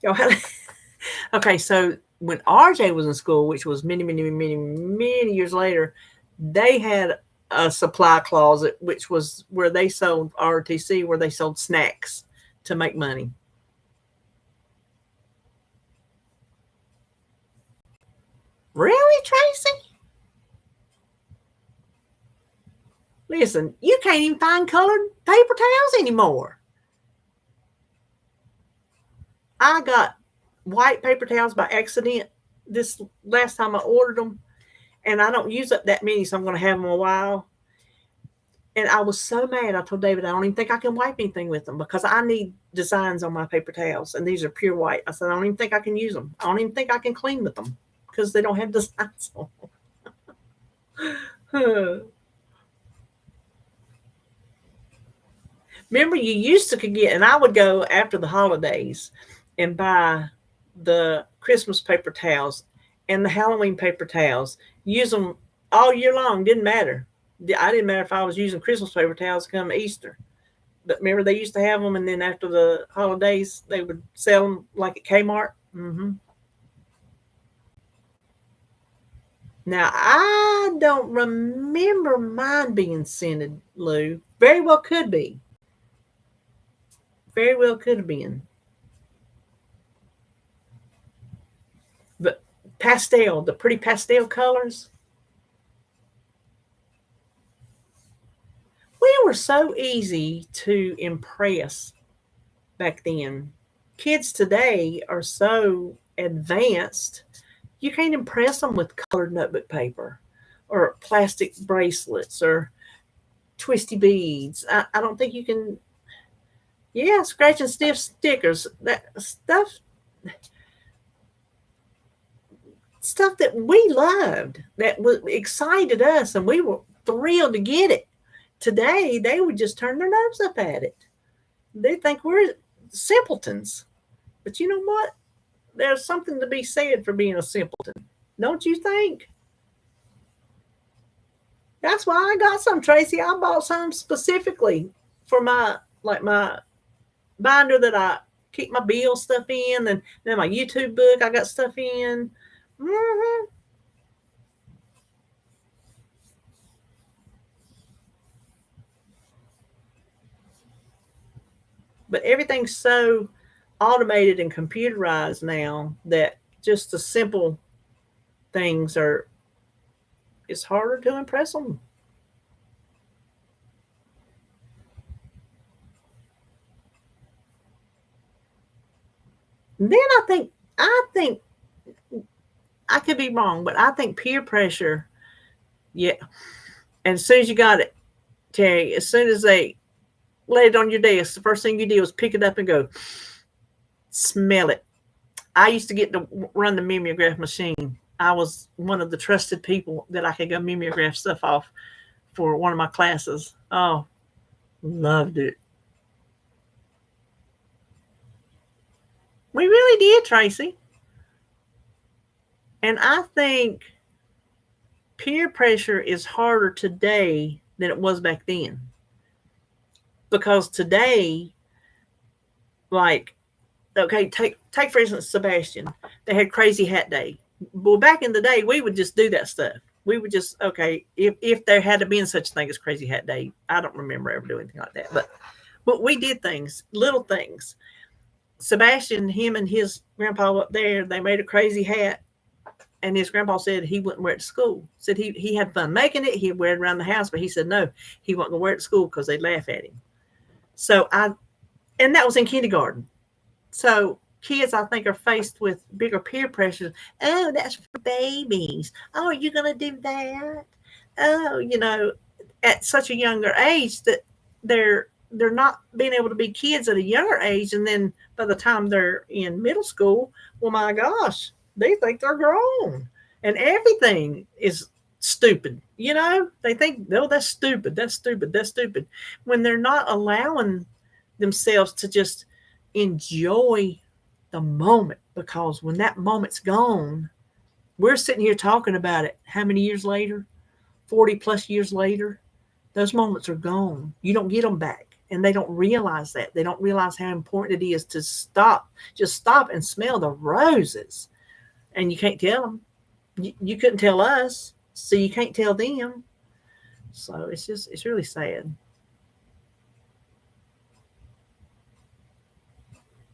Y'all had okay, so when RJ was in school, which was many, many, many, many years later, they had a supply closet, which was where they sold ROTC, where they sold snacks to make money. Really, Tracy? Listen, you can't even find colored paper towels anymore. I got white paper towels by accident this last time I ordered them, and I don't use up that many, so I'm going to have them a while. And I was so mad. I told David, I don't even think I can wipe anything with them because I need designs on my paper towels, and these are pure white. I said, I don't even think I can use them. I don't even think I can clean with them because they don't have designs on them. Remember, you used to could get, and I would go after the holidays and buy the Christmas paper towels and the Halloween paper towels. Use them all year long. Didn't matter. I didn't matter if I was using Christmas paper towels come Easter. But remember, they used to have them, and then after the holidays, they would sell them like at Kmart. Mm-hmm. Now, I don't remember mine being scented, Lou. Very well could be. Very well could have been. But pastel, the pretty pastel colors. We were so easy to impress back then. Kids today are so advanced, you can't impress them with colored notebook paper or plastic bracelets or twisty beads. I don't think you can. Yeah, scratch and sniff stickers. That stuff that we loved, that excited us, and we were thrilled to get it. Today, they would just turn their nose up at it. They think we're simpletons. But you know what? There's something to be said for being a simpleton. Don't you think? That's why I got some, Tracy. I bought some specifically for my binder that I keep my bill stuff in, and then my YouTube book I got stuff in. Mm-hmm. But everything's so automated and computerized now that just the simple things are, it's harder to impress them. And then I think I could be wrong, but I think peer pressure, yeah. And as soon as you got it, Terry, as soon as they laid it on your desk, the first thing you did was pick it up and go, smell it. I used to get to run the mimeograph machine. I was one of the trusted people that I could go mimeograph stuff off for one of my classes. Oh, loved it. We really did, Tracy. And I think peer pressure is harder today than it was back then. Because today, like, okay, take for instance Sebastian. They had Crazy Hat Day. Well, back in the day, we would just do that stuff. We would just, okay, if there had to be such a thing as Crazy Hat Day, I don't remember ever doing anything like that. But we did things, little things. Sebastian, him and his grandpa up there, they made a crazy hat. And his grandpa said he wouldn't wear it to school. Said he had fun making it. He'd wear it around the house, but he said no, he wasn't going to wear it to school because they'd laugh at him. And that was in kindergarten. So kids, I think, are faced with bigger peer pressures. Oh, that's for babies. Oh, are you going to do that? Oh, at such a younger age that they're not being able to be kids at a younger age. And then by the time they're in middle school, well, my gosh, they think they're grown and everything is stupid. They think, no, that's stupid. That's stupid. That's stupid. When they're not allowing themselves to just enjoy the moment, because when that moment's gone, we're sitting here talking about it. How many years later? 40 plus years later, those moments are gone. You don't get them back. And they don't realize that. They don't realize how important it is to stop, just stop and smell the roses. And you can't tell them. You couldn't tell us, so you can't tell them. So it's really sad.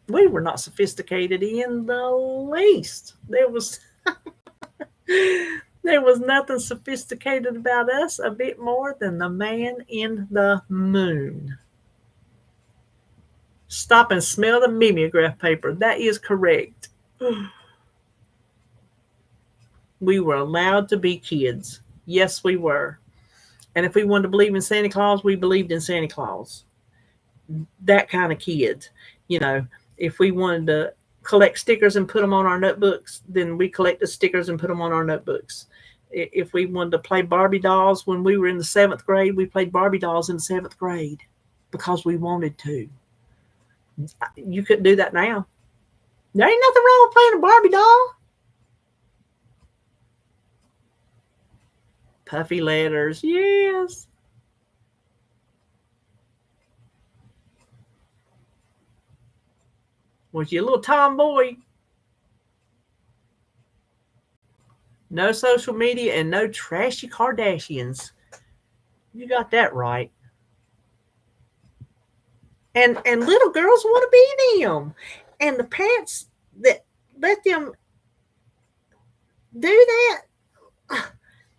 We were not sophisticated in the least. There was nothing sophisticated about us a bit more than the man in the moon. Stop and smell the mimeograph paper. That is correct. We were allowed to be kids. Yes, we were. And if we wanted to believe in Santa Claus, we believed in Santa Claus. That kind of kid. You know, if we wanted to collect stickers and put them on our notebooks, then we collected stickers and put them on our notebooks. If we wanted to play Barbie dolls when we were in the 7th grade, we played Barbie dolls in the 7th grade because we wanted to. You couldn't do that now. There ain't nothing wrong with playing a Barbie doll. Puffy letters, yes. Was you a little tomboy? No social media and no trashy Kardashians. You got that right. And little girls want to be them. And the parents that let them do that,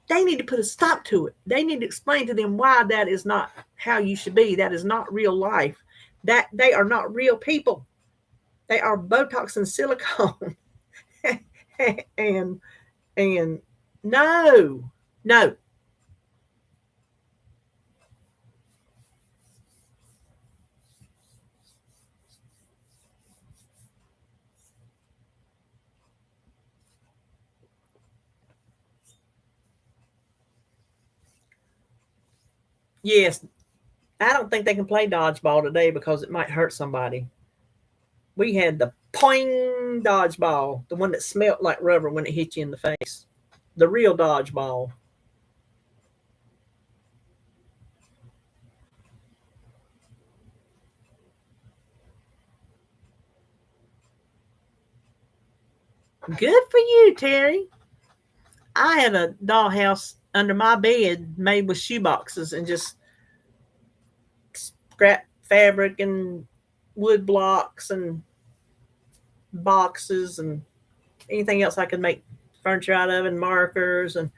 they need to put a stop to it. They need to explain to them why that is not how you should be. That is not real life. That they are not real people. They are Botox and silicone. and no. Yes, I don't think they can play dodgeball today because it might hurt somebody. We had the poing dodgeball, the one that smelled like rubber when it hit you in the face. The real dodgeball. Good for you, Terry. I had a dollhouse under my bed made with shoe boxes and just scrap fabric and wood blocks and boxes and anything else I could make furniture out of and markers. And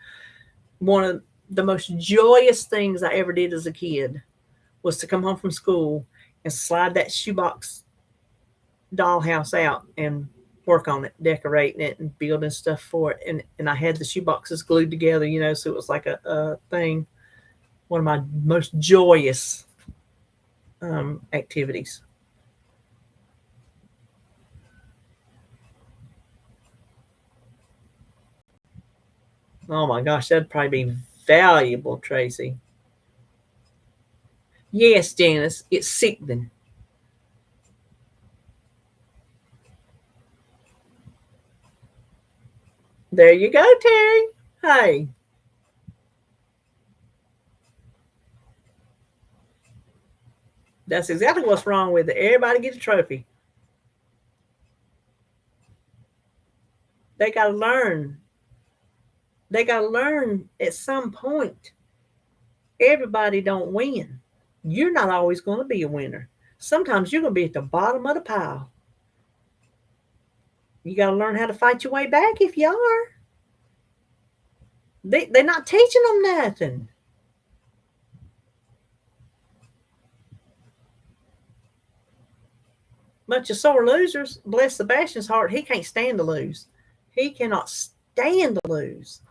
one of the most joyous things I ever did as a kid was to come home from school and slide that shoebox dollhouse out and work on it, decorating it and building stuff for it. And I had the shoe boxes glued together, so it was like a thing. One of my most joyous activities. Oh my gosh, that'd probably be valuable, Tracy. Yes, Janice, it's sickening. There you go, Terry. Hey, that's exactly what's wrong with it. Everybody gets a trophy. They got to learn. They got to learn at some point. Everybody don't win. You're not always going to be a winner. Sometimes you're going to be at the bottom of the pile. You got to learn how to fight your way back if you are. They're not teaching them nothing. Bunch of sore losers. Bless Sebastian's heart. He can't stand to lose. He cannot stand to lose.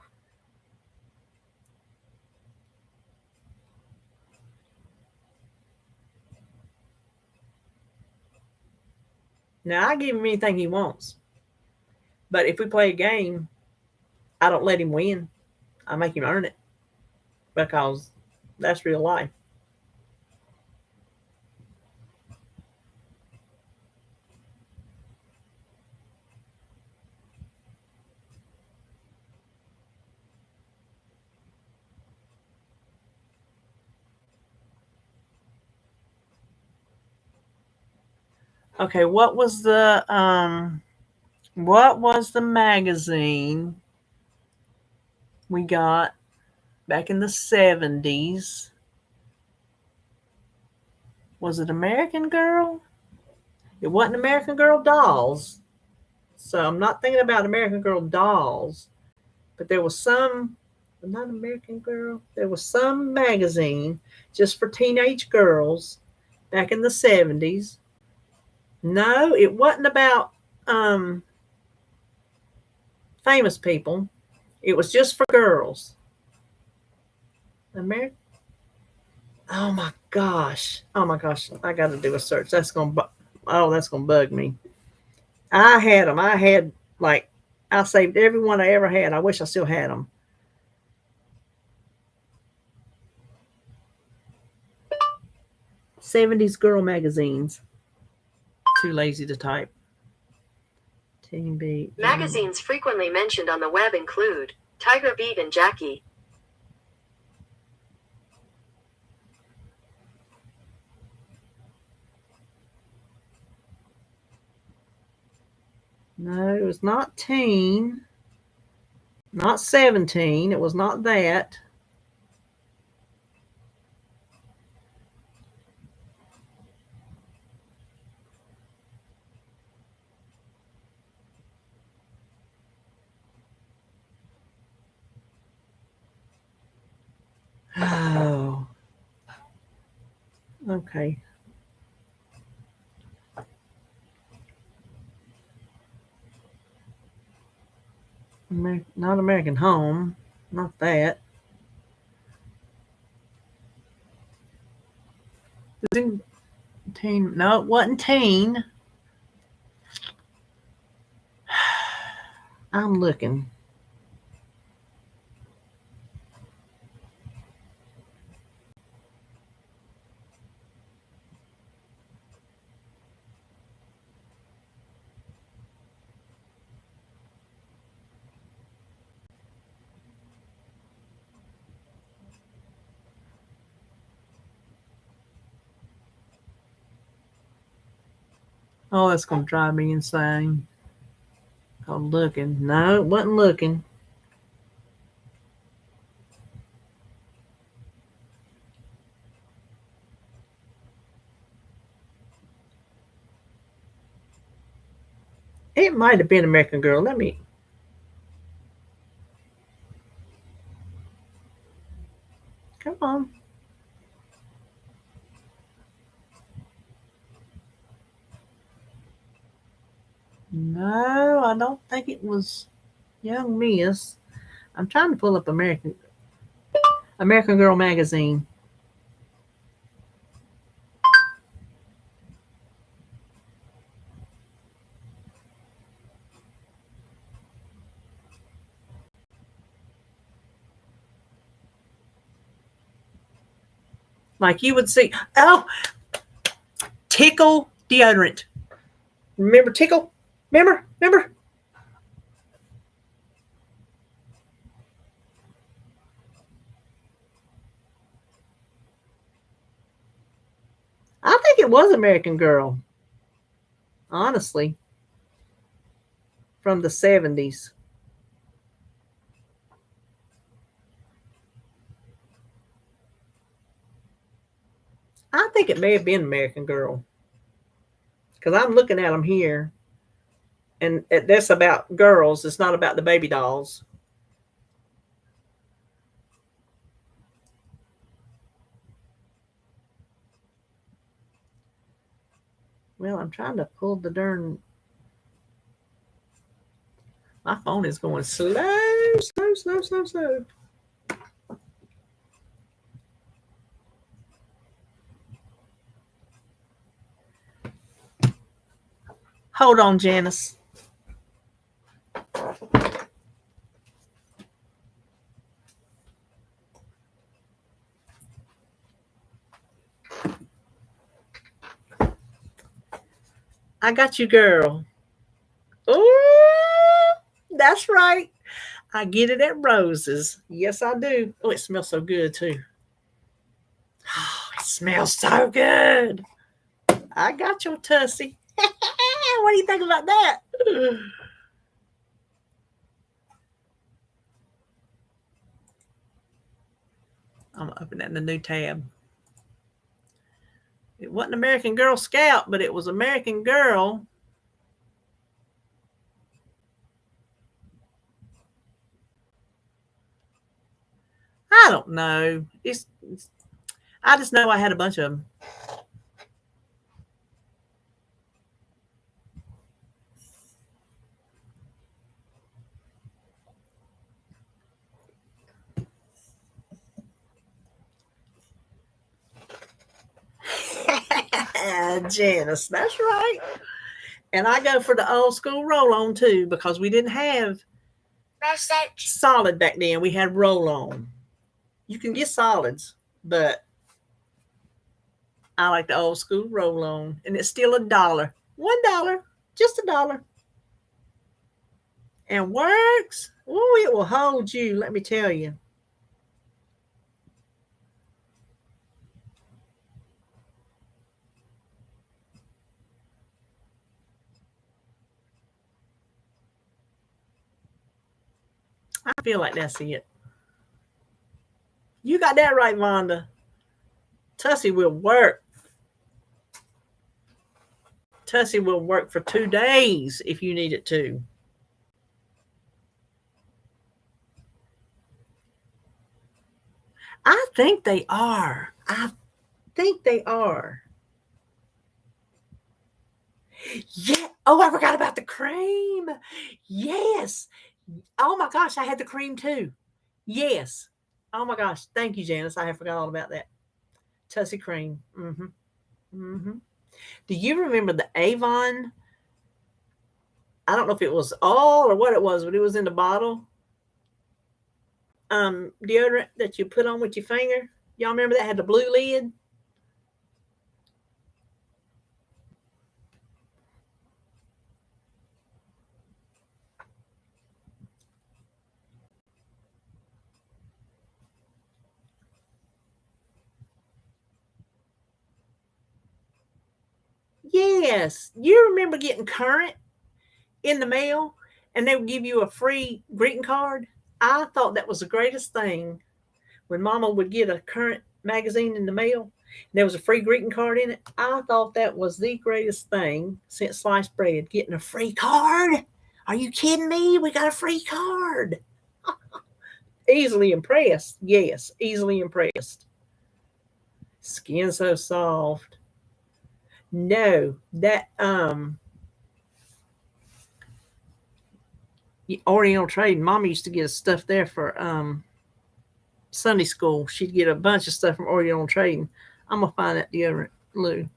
Now, I give him anything he wants. But if we play a game, I don't let him win. I make him earn it because that's real life. Okay, what was the magazine we got back in the 70s? Was it American Girl? It wasn't American Girl Dolls. So I'm not thinking about American Girl Dolls, but there was some, not American Girl, there was some magazine just for teenage girls back in the 70s. No, it wasn't about um, famous people. It was just for girls. American. Oh my gosh. Oh my gosh. I got to do a search. That's gonna bug me. I had them. I had like I saved every one I ever had. I wish I still had them. 70s girl magazines. Too lazy to type. Teen Beat. Magazines frequently mentioned on the web include Tiger Beat and Jackie. No, it was not teen. Not 17. It was not that. Oh. Okay. Not American Home. Not that. Teen. No, it wasn't teen. I'm looking. Oh, that's going to drive me insane. I'm looking. No, it wasn't looking. It might have been American Girl. Let me. Come on. No, I don't think it was Young Miss. I'm trying to pull up American Girl magazine. Like you would see. Oh, Tickle deodorant. Remember Tickle? Remember? I think it was American Girl. Honestly, from the 70s. I think it may have been American Girl. Because I'm looking at them here. And that's about girls. It's not about the baby dolls. Well, I'm trying to pull the darn. My phone is going slow. Hold on, Janice. I got you, girl. Oh, that's right. I get it at Rose's. Yes, I do. Oh, it smells so good, too. Oh, it smells so good. I got your Tussie. What do you think about that? I'm opening that in a new tab. It wasn't American Girl Scout, but it was American Girl. I don't know. I just know I had a bunch of them. Janice, that's right. And I go for the old school roll on too, because we didn't have solid back then. We had roll on. You can get solids, but I like the old school roll on. And it's still $1. $1. Just $1. And works. Oh, it will hold you, let me tell you. I feel like that's it. You got that right, Vonda. Tussie will work. Tussie will work for 2 days if you need it to. I think they are. I think they are. Yeah. Oh, I forgot about the cream. Yes. Oh my gosh, I had the cream too. Yes. Oh my gosh. Thank you, Janice. I forgot all about that. Tussie cream. Mm-hmm. Mm-hmm. Do you remember the Avon? I don't know if it was all or what it was, but it was in the bottle. Deodorant that you put on with your finger. Y'all remember that had the blue lid? Yes. You remember getting Current in the mail and they would give you a free greeting card? I thought that was the greatest thing when Mama would get a Current magazine in the mail. And there was a free greeting card in it. I thought that was the greatest thing since sliced bread, getting a free card. Are you kidding me? We got a free card. Easily impressed. Yes, easily impressed. Skin so soft. No, that Oriental Trade, Mama used to get us stuff there for Sunday school. She'd get a bunch of stuff from Oriental Trading. I'm gonna find that deodorant, Lou.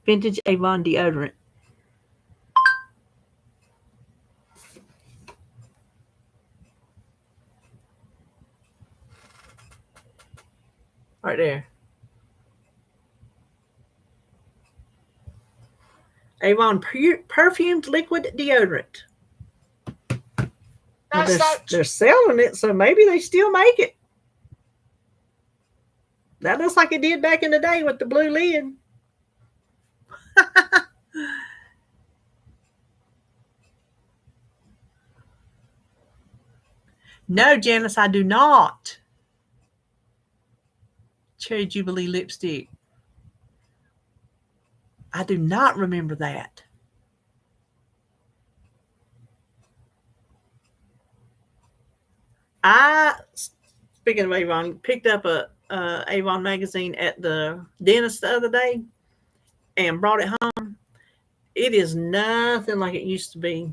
Vintage Avon deodorant. Right there. Avon perfumed liquid deodorant. Well, they're selling it, so maybe they still make it. That looks like it did back in the day with the blue lid. No, Janice, I do not. Cherry Jubilee lipstick. I do not remember that. Speaking of Avon, picked up a Avon magazine at the dentist the other day and brought it home. It is nothing like it used to be.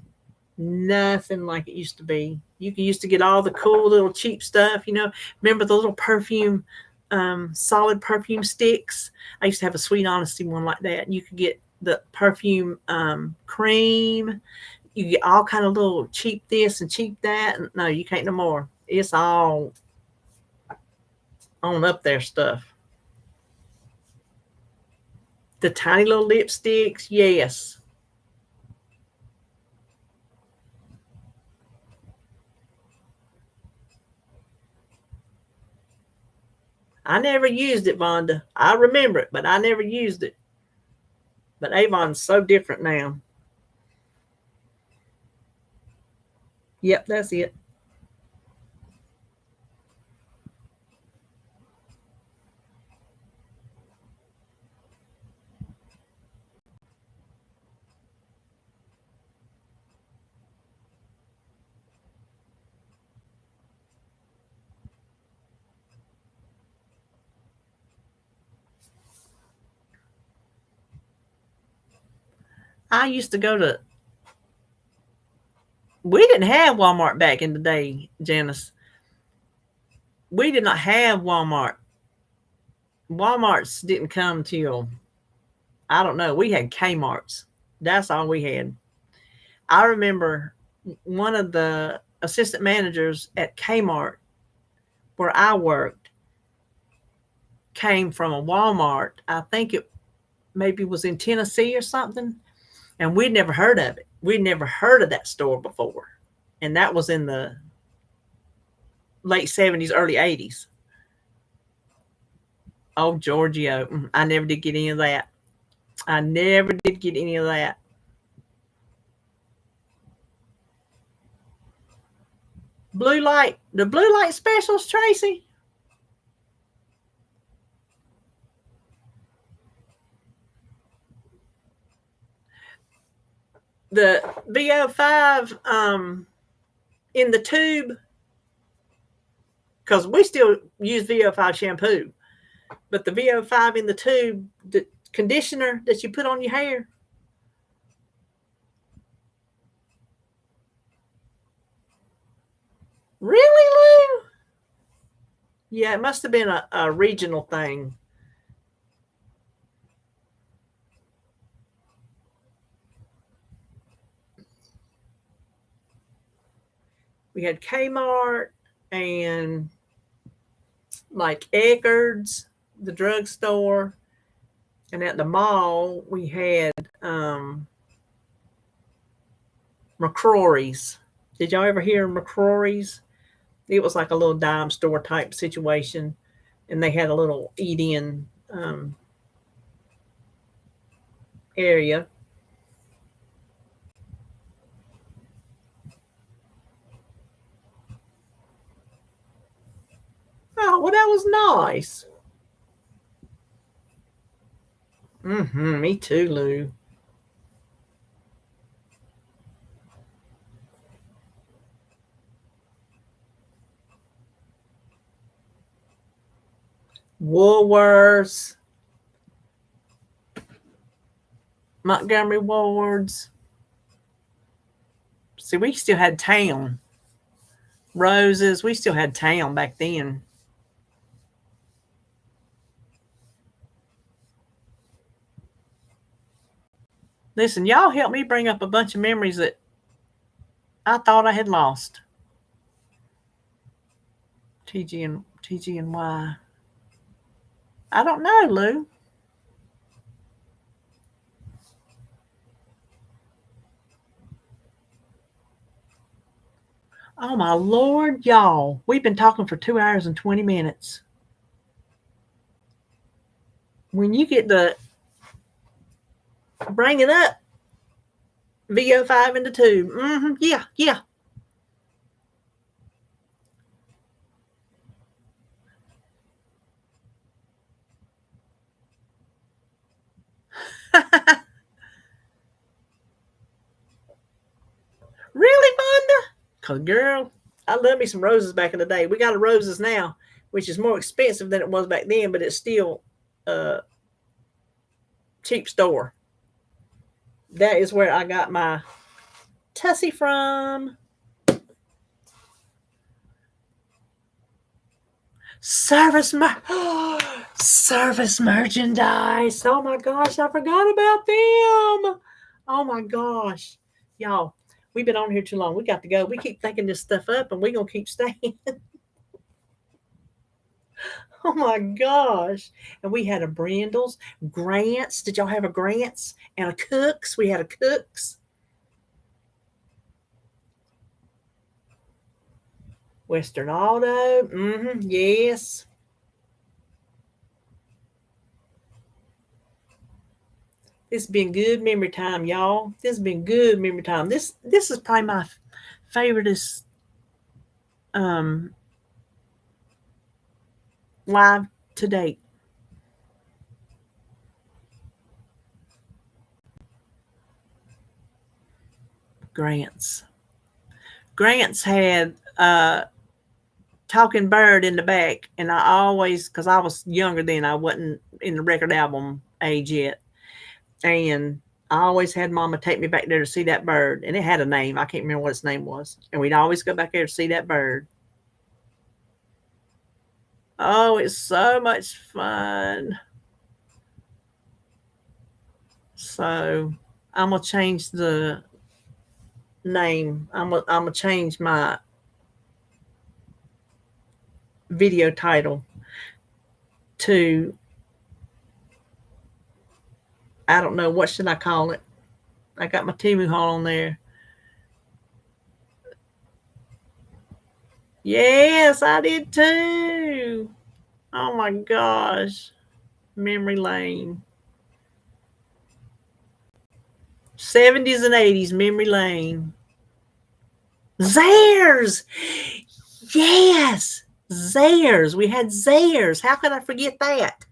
Nothing like it used to be. You used to get all the cool little cheap stuff, you know. Remember the little perfume, solid perfume sticks? I used to have a Sweet Honesty one like that. You could get the perfume cream. You get all kind of little cheap this and cheap that. No, you can't no more. It's all on up there stuff. The tiny little lipsticks, yes. I never used it, Vonda. I remember it, but I never used it. But Avon's so different now. Yep, that's it. I used to go to. We didn't have Walmart back in the day, Janice. We did not have Walmart. Walmarts didn't come till, I don't know. We had Kmart's. That's all we had. I remember one of the assistant managers at Kmart where I worked came from a Walmart. I think it maybe was in Tennessee or something. And we'd never heard of it. We'd never heard of that store before. And that was in the late 70's, early 80's. Oh, Giorgio. I never did get any of that. I never did get any of that. Blue light, the blue light specials, Tracy. The VO5 in the tube, because we still use VO5 shampoo, but the VO5 in the tube, the conditioner that you put on your hair. Really, Lou? Yeah, it must have been a regional thing. We had Kmart and like Eckerd's, the drugstore, and at the mall we had McCrory's. Did y'all ever hear of McCrory's? It was like a little dime store type situation, and they had a little eat-in area. Oh, well, that was nice. Me too, Lou. Woolworths, Montgomery Wards. See, we still had town. Roses, we still had town back then. Listen, y'all helped me bring up a bunch of memories that I thought I had lost. TG and Y. I don't know, Lou. Oh my Lord, y'all. We've been talking for 2 hours and 20 minutes. When you get the bring it up, VO5 in the tube. Yeah, yeah. Really, Fonda? Cause girl, I love me some roses back in the day. We got a roses now, which is more expensive than it was back then, but it's still a cheap store. That is where I got my Tussie from. Service service merchandise. Oh my gosh, I forgot about them. Oh my gosh. Y'all, we've been on here too long. We got to go. We keep thinking this stuff up and we're going to keep staying. Oh my gosh. And we had a Brindles, Grants. Did y'all have a Grants? And a Cooks. We had a Cooks. Western Auto. Yes. It's been good memory time, y'all. This has been good memory time. This is probably my favoriteest live to date. Grants. Grants had Talking Bird in the back, and I always, because I was younger then, I wasn't in the record album age yet, and I always had Mama take me back there to see that bird, and it had a name. I can't remember what its name was, and we'd always go back there to see that bird. Oh, it's so much fun. So I'm gonna change the name. I'm gonna change my video title to, I don't know, what should I call it? I got my Temu haul on there. Yes, I did too. Oh my gosh. Memory lane. 70's and 80's memory lane. Zares. Yes. Zares. We had Zares. How could I forget that?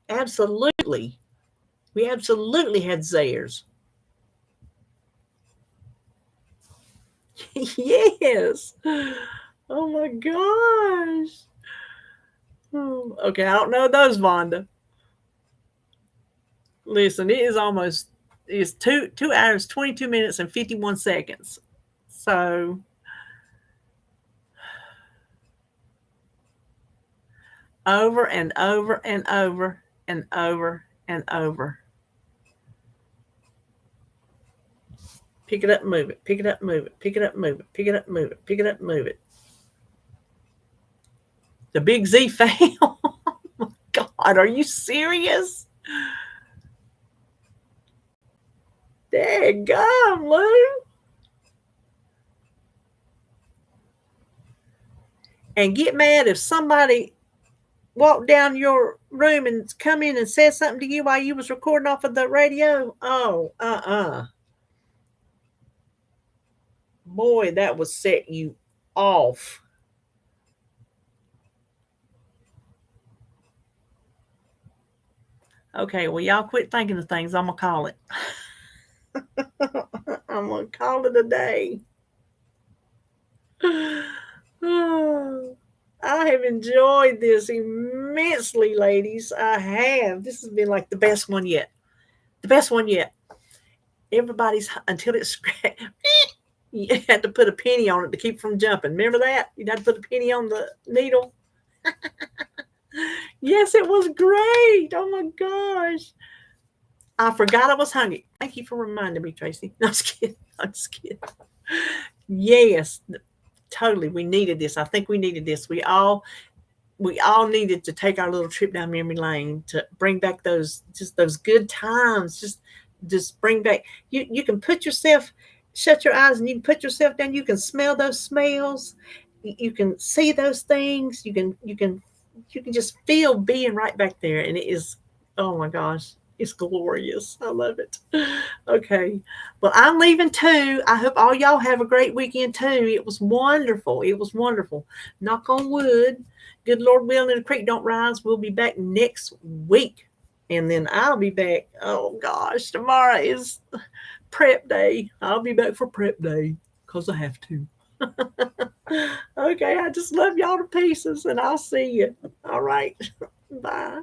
Absolutely. We absolutely had Zares. Yes. Oh my gosh. Oh, okay, I don't know those, Vonda. Listen, it's 2 hours, 22 minutes, and 51 seconds. So over and over and over and over and over. Pick it up, move it, pick it up, move it, pick it up, move it, pick it up, move it, pick it up, move it. The Big Z fail. Oh my God, are you serious? There you go, Lou. And get mad if somebody walked down your room and come in and said something to you while you was recording off of the radio. Oh, boy, that would set you off. Okay, well, y'all quit thinking of things. I'm going to call it. I'm going to call it a day. I have enjoyed this immensely, ladies. I have. This has been like the best one yet. The best one yet. Everybody's, until it's scratched. You had to put a penny on it to keep from jumping. Remember that? You'd have to put a penny on the needle. Yes, it was great. Oh my gosh. I forgot I was hungry. Thank you for reminding me, Tracy. No, I'm just kidding. I'm just kidding. Yes, totally. We needed this. I think we needed this. We all needed to take our little trip down memory lane to bring back those good times. Just bring back. You can put yourself, shut your eyes, and you can put yourself down. You can smell those smells. You can see those things. You can just feel being right back there, and it is. Oh my gosh. It's glorious. I love it. Okay. Well, I'm leaving too. I hope all y'all have a great weekend too. It was wonderful. It was wonderful. Knock on wood. Good Lord willing, and the creek don't rise. We'll be back next week. And then I'll be back. Oh gosh. Tomorrow is prep day. I'll be back for prep day because I have to. Okay. I just love y'all to pieces, and I'll see you. All right. Bye.